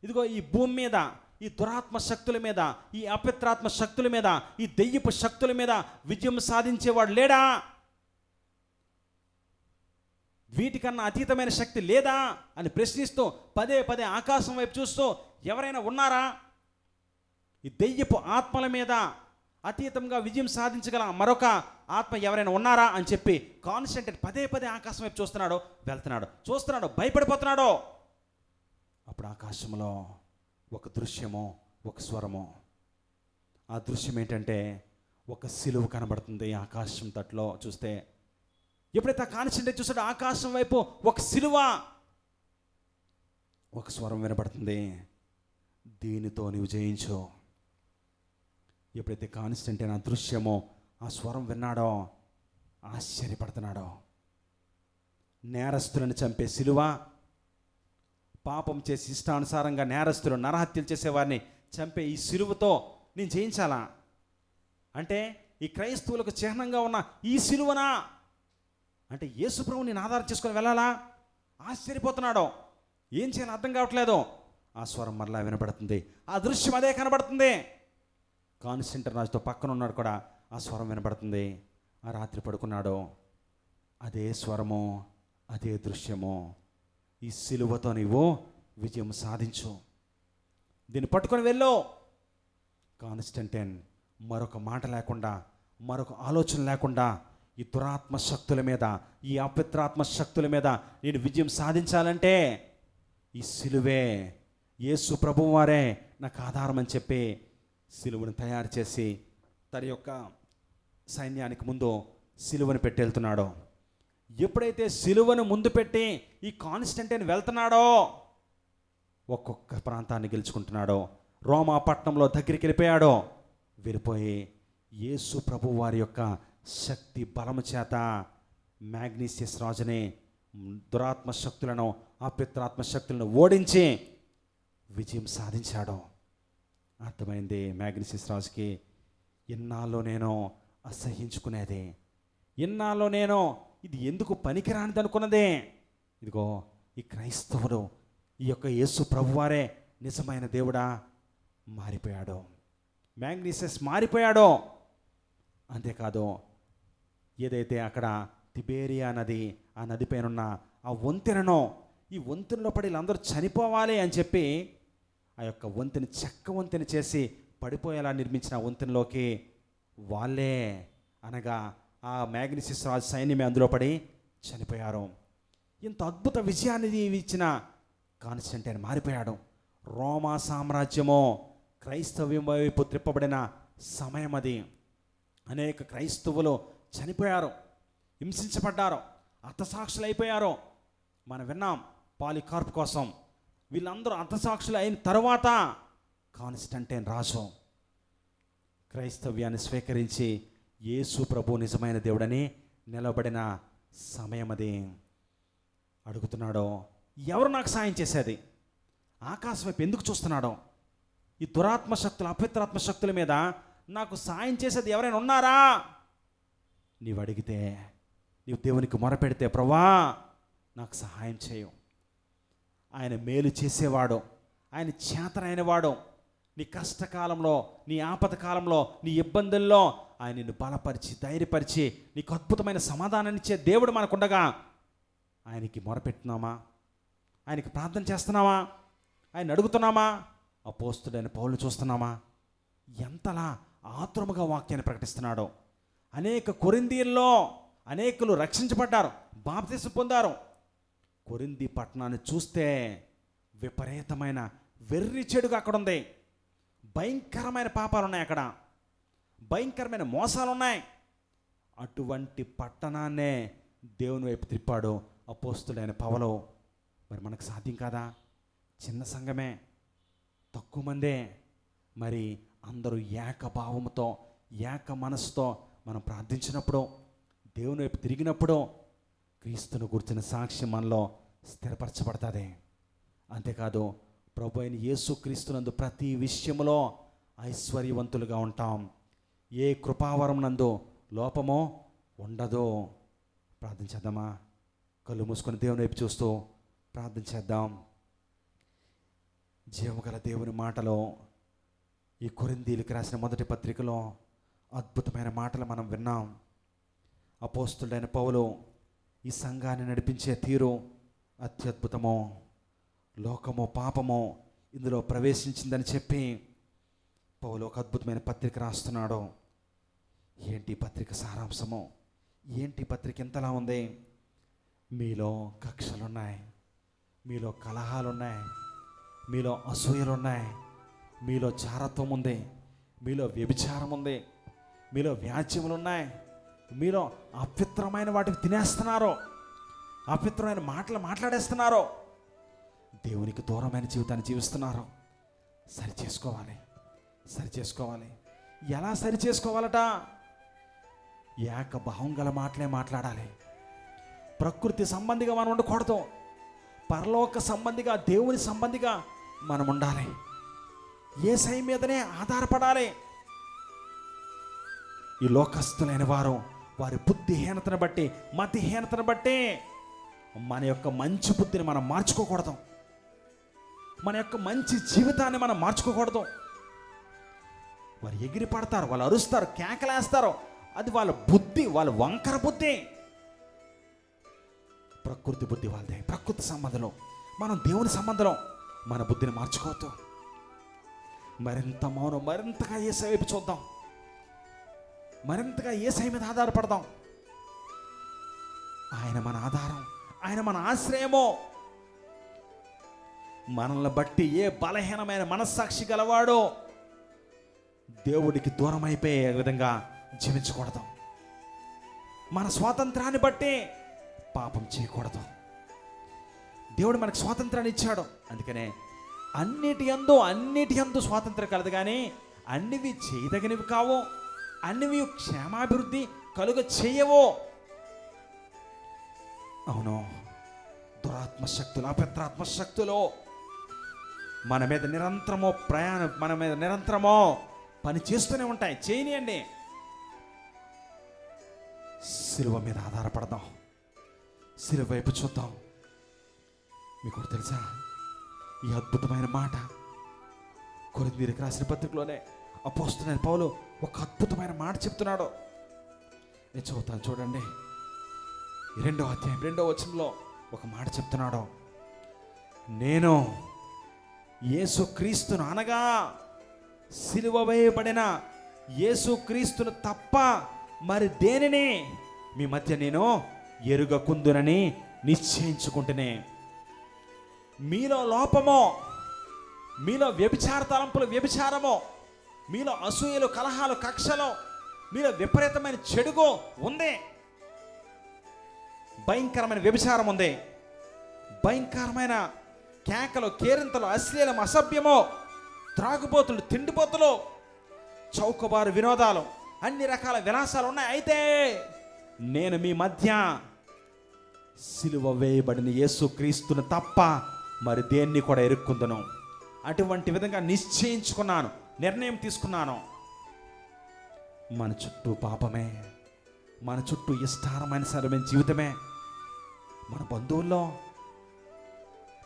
ఇదిగో ఈ భూమి మీద, ఈ దురాత్మ శక్తుల మీద, ఈ అపవిత్రాత్మ శక్తుల మీద, ఈ దెయ్యపు శక్తుల మీద విజయం సాధించేవాడు లేడా? వీటికన్నా అతీతమైన శక్తి లేదా అని ప్రశ్నిస్తూ పదే ఆకాశం వైపు చూస్తూ, ఎవరైనా ఉన్నారా ఈ దెయ్యపు ఆత్మల మీద అతీతంగా విజయం సాధించగల మరొక ఆత్మ ఎవరైనా ఉన్నారా అని చెప్పి కాన్స్టంటైన్ పదే ఆకాశం వైపు చూస్తున్నాడు, భయపడిపోతున్నాడు. అప్పుడు ఆకాశంలో ఒక దృశ్యము, ఒక స్వరము. ఆ దృశ్యం ఏంటంటే ఒక సిలువ కనబడుతుంది. ఆకాశం తట్లో చూస్తే, ఎప్పుడైతే ఆ కాన్స్టంటైన్ చూస్తాడో ఆకాశం వైపు ఒక సిలువ, ఒక స్వరం వినబడుతుంది, దీనితో నీవు జయించు. ఎప్పుడైతే కాన్స్టంటైన్ ఆ దృశ్యమో, ఆ స్వరం విన్నాడో ఆశ్చర్యపడుతున్నాడో. నేరస్తులను చంపే సిలువ, పాపం చేసి ఇష్టానుసారంగా నేరస్తులు, నరహత్యలు చేసేవారిని చంపే ఈ సిలువతో నేను జయించాలా? అంటే ఈ క్రైస్తవులకు చిహ్నంగా ఉన్న ఈ సిలువనా? అంటే యేసు ప్రభువుని నేను ఆధారం చేసుకొని వెళ్ళాలా? ఆశ్చర్యపోతున్నాడు. ఏం చేయాలో అర్థం కావట్లేదు. ఆ స్వరం మరలా వినబడుతుంది, ఆ దృశ్యం అదే కనబడుతుంది. కాన్స్టంటైన్ రాజుతో పక్కన ఉన్నాడు కూడా, ఆ స్వరం వినబడుతుంది. ఆ రాత్రి పడుకున్నాడు, అదే స్వరము, అదే దృశ్యము. ఈ సిలువతో నీవు విజయం సాధించు, దీన్ని పట్టుకొని వెళ్ళు. కాన్స్టంటైన్ మరొక మాట లేకుండా, మరొక ఆలోచన లేకుండా, ఈ దురాత్మ శక్తుల మీద, ఈ అపవిత్రాత్మ శక్తుల మీద నేను విజయం సాధించాలంటే ఈ సిలువే, యేసు ప్రభువు వారే నాకు ఆధారం అని చెప్పి సిలువను తయారు చేసి తన యొక్క సైన్యానికి ముందు సిలువను పెట్టి వెళ్తున్నాడో, ఎప్పుడైతే సిలువను ముందు పెట్టి ఈ కాన్స్టంటైన్ వెళ్తున్నాడో, ఒక్కొక్క ప్రాంతాన్ని గెలుచుకుంటున్నాడో, రోమా పట్టణంలో దగ్గరికి వెళ్ళిపోయి యేసు ప్రభు వారి యొక్క శక్తి బలము చేత మ్యాగ్నీసియస్ రాజుని, దురాత్మ శక్తులను, అపిత్రాత్మ శక్తులను ఓడించి విజయం సాధించాడు. అర్థమైంది మ్యాగ్నీసియస్ రాజుకి, ఇన్నాళ్ళు నేను అసహించుకునేది, ఇన్నాళ్ళు నేను ఇది ఎందుకు పనికిరానిది అనుకున్నదే, ఇదిగో ఈ క్రైస్తవుడు, ఈ యొక్క యేసు ప్రభువారే నిజమైన దేవుడా మారిపోయాడు. మ్యాగ్నీసియస్ మారిపోయాడు. అంతేకాదు, ఏదైతే అక్కడ తిబేరియా నది, ఆ నది పైన ఉన్న ఆ వంతెనను, ఈ వంతెనలో పడి వీళ్ళందరూ చనిపోవాలి అని చెప్పి ఆ యొక్క వంతెన చెక్క వంతెన చేసి పడిపోయేలా నిర్మించిన వంతెనలోకి వాళ్ళే, అనగా ఆ మ్యాగ్నీసియస్ రాజు సైన్యమే అందులో పడి చనిపోయారు. ఇంత అద్భుత విజయాన్ని ఇచ్చిన కాన్స్టంటైన్ మారిపోయాడు. రోమా సామ్రాజ్యము క్రైస్తవ్యం వైపు త్రిప్పబడిన సమయం అది. అనేక క్రైస్తవులు చనిపోయారు, హింసించబడ్డారు, హతసాక్షులైపోయారు. మనం విన్నాం పాలికార్ప్ కోసం. వీళ్ళందరూ హతసాక్షులు అయిన తర్వాత కాన్స్టంటైన్ రాజు క్రైస్తవ్యాన్ని స్వీకరించి యేసు ప్రభు నిజమైన దేవుడని నిలబడిన సమయం అది. అడుగుతున్నాడో, ఎవరు నాకు సాయం చేసేది? ఆకాశం వైపు ఎందుకు చూస్తున్నాడో? ఈ దురాత్మ శక్తులు, అపవిత్రాత్మ శక్తుల మీద నాకు సాయం చేసేది ఎవరైనా ఉన్నారా? నీవు అడిగితే, నీవు దేవునికి మొరపెడితే, ప్రభువా నాకు సహాయం చేయు. ఆయన మేలు చేసేవాడు, ఆయన చేతనైన వాడు. నీ కష్టకాలంలో, నీ ఆపద కాలంలో, నీ ఇబ్బందుల్లో ఆయన నిన్ను బలపరిచి, ధైర్యపరిచి, నీకు అద్భుతమైన సమాధానాన్ని ఇచ్చే దేవుడు మనకుండగా ఆయనకి మొరపెట్టున్నామా? ఆయనకి ప్రార్థన చేస్తున్నామా? ఆయన అడుగుతున్నామా? అపోస్తుడైన పౌలుని చూస్తున్నామా? ఎంతలా ఆతురముగా వాక్యాన్ని ప్రకటిస్తున్నాడో. అనేక కొరింథీయుల్లో అనేకులు రక్షించబడ్డారు, బాప్తిసం పొందారు. కొరింథీ పట్టణాన్ని చూస్తే విపరీతమైన వెర్రి చెడుగా అక్కడ ఉంది. భయంకరమైన పాపాలు ఉన్నాయి అక్కడ, భయంకరమైన మోసాలు ఉన్నాయి. అటువంటి పట్టణాన్నే దేవుని వైపు త్రిప్పాడు అపోస్తుడైన పౌలు. మరి మనకు సాధ్యం కాదా? చిన్న సంఘమే, తక్కువ మందే. మరి అందరూ ఏకభావంతో, ఏక మనసుతో మనం ప్రార్థించినప్పుడు, దేవుని వైపు తిరిగినప్పుడు క్రీస్తును గురించిన సాక్ష్యం మనలో స్థిరపరచబడుతుంది. అంతేకాదు, ప్రభు అయిన యేసు క్రీస్తునందు ప్రతి విషయములో ఐశ్వర్యవంతులుగా ఉంటాం. ఏ కృపావరం నందు లోపమో ఉండదు. ప్రార్థించేద్దామా? కళ్ళు మూసుకొని దేవుని వైపు చూస్తూ ప్రార్థించేద్దాం. జీవగల దేవుని మాటలో, ఈ కొరింథీయులకు రాసిన మొదటి పత్రికలో అద్భుతమైన మాటలు మనం విన్నాం. అపోస్తుడైన పౌలు ఈ సంఘాన్ని నడిపించే తీరు అత్యద్భుతమో, లోకమో పాపమో ఇందులో ప్రవేశించిందని చెప్పి పౌలు ఒక అద్భుతమైన పత్రిక రాస్తున్నాడు. ఏంటి పత్రిక సారాంశము? ఏంటి పత్రిక ఎంతలా ఉంది? మీలో కక్షలున్నాయి, మీలో కలహాలున్నాయి, మీలో అసూయలున్నాయి, మీలో చారత్వం ఉంది, మీలో వ్యభిచారం ఉంది, మీలో వ్యాజ్యములు ఉన్నాయి, మీలో అపవిత్రమైన వాటికి తినేస్తున్నారు, అపవిత్రమైన మాటలు మాట్లాడేస్తున్నారు, దేవునికి దూరమైన జీవితాన్ని జీవిస్తున్నారు. సరి చేసుకోవాలి, సరి చేసుకోవాలి. ఎలా సరి చేసుకోవాలట? ఏకభావం గల మాటలే మాట్లాడాలి. ప్రకృతి సంబంధిగా మనం ఉండకూడదు, పరలోక సంబంధిగా, దేవుని సంబంధిగా మనం ఉండాలి. యేసయ్య మీదనే ఆధారపడాలి. ఈ లోకస్తులైన వారు వారి బుద్ధిహీనతను బట్టి, మతిహీనతను బట్టి మన యొక్క మంచి బుద్ధిని మనం మార్చుకోకూడదు, మన యొక్క మంచి జీవితాన్ని మనం మార్చుకోకూడదు. వారు ఎగిరి పడతారు, వాళ్ళు అరుస్తారు, కేకలేస్తారు, అది వాళ్ళ బుద్ధి, వాళ్ళ వంకర బుద్ధి. ప్రకృతి బుద్ధి వాళ్ళదే, ప్రకృతి సంబంధంలో. మనం దేవుని సంబంధంలో మన బుద్ధిని మార్చుకోవద్దు. మరింత మౌనం, మరింతగా యేసయ్య వైపు చూద్దాం, మరింతగా యేసయ్య మీద ఆధారపడదాం. ఆయన మన ఆధారం, ఆయన మన ఆశ్రయము. మనల్ని బట్టి ఏ బలహీనమైన మనస్సాక్షి గలవాడో దేవుడికి దూరం అయిపోయే విధంగా జీవించకూడదు. మన స్వాతంత్రాన్ని బట్టి పాపం చేయకూడదు. దేవుడు మనకు స్వాతంత్రాన్ని ఇచ్చాడు. అందుకనే అన్నిటి యందు స్వాతంత్రం కలదు, కానీ అన్నివి చేయదగినవి కావు, అన్నివి క్షేమాభివృద్ధి కలుగ చేయవో. అవును, దురాత్మశక్తులు, అపవిత్రాత్మశక్తులు మన మీద నిరంతరమో పని చేస్తూనే ఉంటాయి. చేయనియండి. సిలువ మీద ఆధారపడదాం, సిలువ వైపు చూద్దాం. మీకు తెలుసా, ఈ అద్భుతమైన మాట కొరింథీయులకు రాసిన పత్రికలోనే అపోస్తలుడైన పౌలు ఒక అద్భుతమైన మాట చెప్తున్నాడు. నేను చదువుతాను, చూడండి. 2వ అధ్యాయం 2వ వచనంలో ఒక మాట చెప్తున్నాడు. నేను యేసుక్రీస్తును, అనగా సిలువ వేయబడిన యేసుక్రీస్తును తప్ప మరి దేనిని మీ మధ్య నేను ఎరుగకుందునని నిశ్చయించుకుంటేనే, మీలో లోపమో, మీలో వ్యభిచార తలంపులు, వ్యభిచారమో, మీలో అసూయలు, కలహాలు, కక్షలు, మీలో విపరీతమైన చెడుగో ఉంది. భయంకరమైన వ్యభిచారం ఉంది, భయంకరమైన కేకలు, కేరింతలు, అశ్లీలం, అసభ్యము, త్రాగుబోతులు, తిండిపోతులు, చౌకబారు వినోదాలు, అన్ని రకాల విలాసాలు ఉన్నాయి. అయితే నేను మీ మధ్య సిలువ వేయబడిన యేసుక్రీస్తును తప్ప మరి దేన్ని కూడా ఎరుక్కుందును. అటువంటి విధంగా నిశ్చయించుకున్నాను, నిర్ణయం తీసుకున్నాను. మన చుట్టూ పాపమే, మన చుట్టూ ఇష్టారమైన జీవితమే, మన బంధువుల్లో,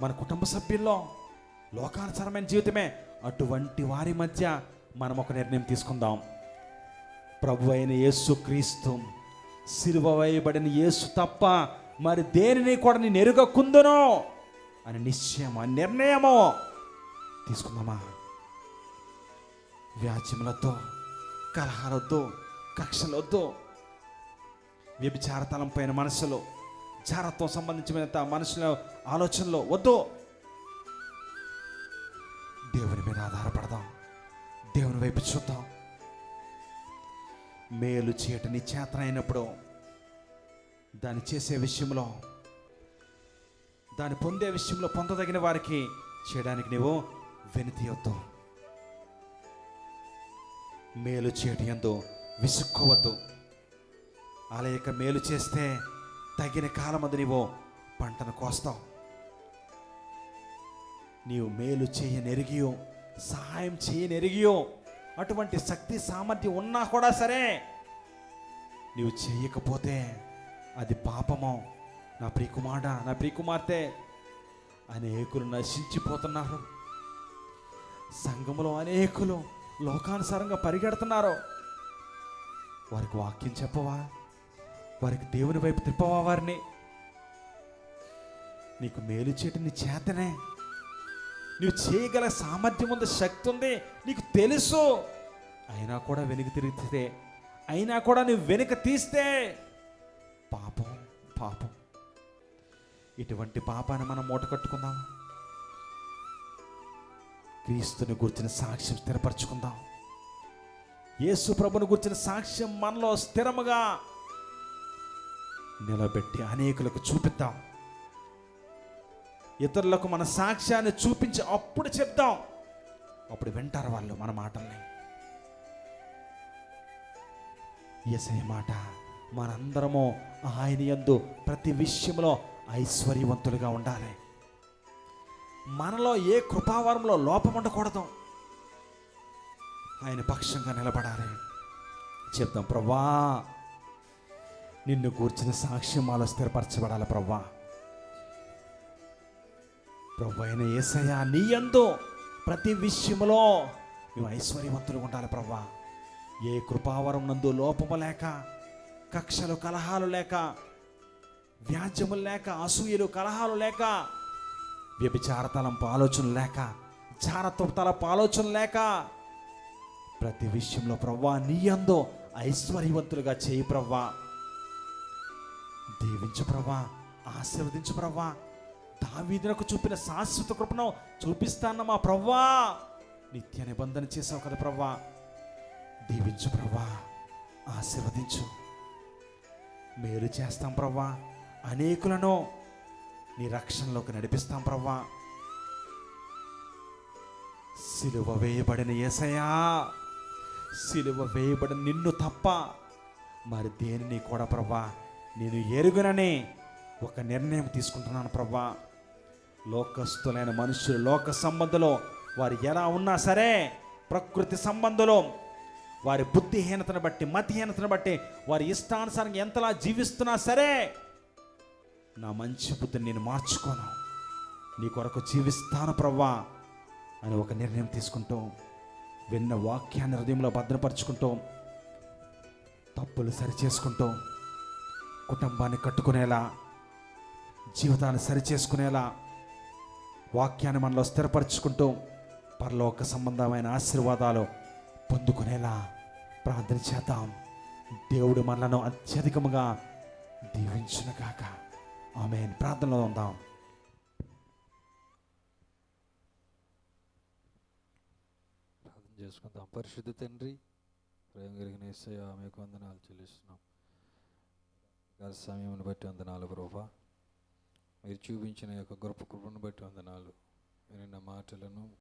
మన కుటుంబ సభ్యుల్లో లోకానుసారమైన జీవితమే. అటువంటి వారి మధ్య మనం ఒక నిర్ణయం తీసుకుందాం. ప్రభు అయిన యేసుక్రీస్తు, సిలువ వేయబడిన యేసు తప్ప మరి దేనిని కూడా నేను ఎరుగకుందును అని నిశ్చయమో, నిర్ణయమో తీసుకుందామా? వ్యాజ్యములతో, కలహాలొద్దు, కక్షలొద్దు, వ్యభిచార తలంపైన మనసులో, జారత్వం సంబంధించిన మనుషుల ఆలోచనలో వద్దు. దేవుని మీద ఆధారపడదాం, దేవుని వైపు చూద్దాం. మేలు చేయటం నీ చేతనైనప్పుడు దాన్ని చేసే విషయంలో, దాన్ని పొందే విషయంలో పొందదగిన వారికి చేయడానికి నీవు వెనుతీయొద్దు. మేలు చేయటం యందు విసుక్కోవద్దు. అలయక మేలు చేస్తే తగిన కాలమందు నీవు పంటను కోస్తావు. నీవు మేలు చేయనెరిగియో, సహాయం చేయనెరిగియో, అటువంటి శక్తి సామర్థ్యం ఉన్నా కూడా సరే నీవు చేయకపోతే అది పాపమో. నా ప్రియకుమారుడా, నా ప్రియకుమార్తె, అనేకులు నశించిపోతున్నారు. సంఘములో అనేకులు లోకానుసారంగా పరిగెడుతున్నారు. వారికి వాక్యం చెప్పవా? వారికి దేవుని వైపు తిప్పవా? వారిని నీకు మేలు చేయటం నీ చేతనే, నువ్వు చేయగల సామర్థ్యం ఉంది, శక్తి ఉంది, నీకు తెలుసు. అయినా కూడా వెనుక తిరిగితే, అయినా కూడా నువ్వు వెనుక తీస్తే పాపం, పాపం. ఇటువంటి పాపాన్ని మనం మూట కట్టుకుందాం. క్రీస్తుని గురించిన సాక్ష్యం స్థిరపరచుకుందాం. యేసు ప్రభుని గురించిన సాక్ష్యం మనలో స్థిరముగా నిలబెట్టి అనేకులకు చూపిద్దాం. ఇతరులకు మన సాక్ష్యాన్ని చూపించి అప్పుడు చెప్దాం. అప్పుడు వింటారు వాళ్ళు మన మాటల్ని. యేసయ్య మాట, మనందరము ఆయన యందు ప్రతి విషయంలో ఐశ్వర్యవంతులుగా ఉండాలి. మనలో ఏ కృపావరంలో లోపం ఉండకూడదు. ఆయన పక్షంగా నిలబడాలి. చెప్తాం, ప్రవ్వా నిన్ను కూర్చిన సాక్ష్యం మాలో స్థిరపరచబడాలి. ప్రవ్వా, ప్రభు అయిన యేసయ్య, నీ యందు ప్రతి విషయంలో మేము ఐశ్వర్యవంతులు ఉండాలి. ప్రవ్వా, ఏ కృపావరం నందు లోపము లేక, కక్షలు కలహాలు లేక, వ్యాజ్యములు లేక, అసూయలు కలహాలు లేక, వ్యభిచార తలంపు ఆలోచనలు లేక, జారత్వ తలపు ఆలోచనలు లేక, ప్రతి విషయంలో ప్రవ్వా నీ యందు ఐశ్వర్యవంతులుగా చేయి. ప్రవ్వా, దీవించు ప్రవ్వా, ఆశీర్వదించు ప్రవ్వా. దావీదునకు చూపిన శాశ్వత కృపను చూపిస్తానమ్మా ప్రవ్వా. నిత్య నిబంధన చేసావు కదా ప్రవ్వా. దీవించు ప్రవ్వా, ఆశీర్వదించు. మేలు చేస్తాం ప్రవ్వా. అనేకులను నీ రక్షణలోకి నడిపిస్తాం ప్రవ్వా. సిలువ వేయబడిన యేసయ్యా, సిలువ వేయబడిన నిన్ను తప్ప మరి దేనిని కూడా ప్రవ్వా నేను ఎరుగునని ఒక నిర్ణయం తీసుకుంటున్నాను ప్రవ్వా. లోకస్తులైన మనుషులు, లోక సంబంధులు వారు ఎలా ఉన్నా సరే, ప్రకృతి సంబంధులు వారి బుద్ధిహీనతను బట్టి, మతిహీనతను బట్టి వారి ఇష్టానుసారంగా ఎంతలా జీవిస్తున్నా సరే, నా మంచి బుద్ధిని నేను మార్చుకోను, నీ కొరకు జీవిస్తాను ప్రవ్వా అని ఒక నిర్ణయం తీసుకుంటూ, విన్న వాక్యాన్ని హృదయంలో భద్రపరుచుకుంటూ, తప్పులు సరిచేసుకుంటూ, కుటుంబాన్ని కట్టుకునేలా, జీవితాన్ని సరిచేసుకునేలా, వాక్యాన్ని మనలో స్థిరపరచుకుంటూ పరలోక సంబంధమైన ఆశీర్వాదాలు పొందుకునేలా ప్రార్థన చేద్దాం. దేవుడు మనలను అత్యధికముగా దీవించునుగాక. ఆమేన్. ప్రార్థనలో ఉందాం. ప్రార్థన చేసుకుందాం. పరిశుద్ధ తండ్రి, ప్రేమ కలిగిన యేసయ్య, మీకు వందనాలు చెల్లిస్తున్నాం. గారి సమయం బట్టి వందనాలు ప్రభా. మీరు చూపించిన యొక్క గొప్ప కృపను బట్టి వందనాలు. వినిన మాటలను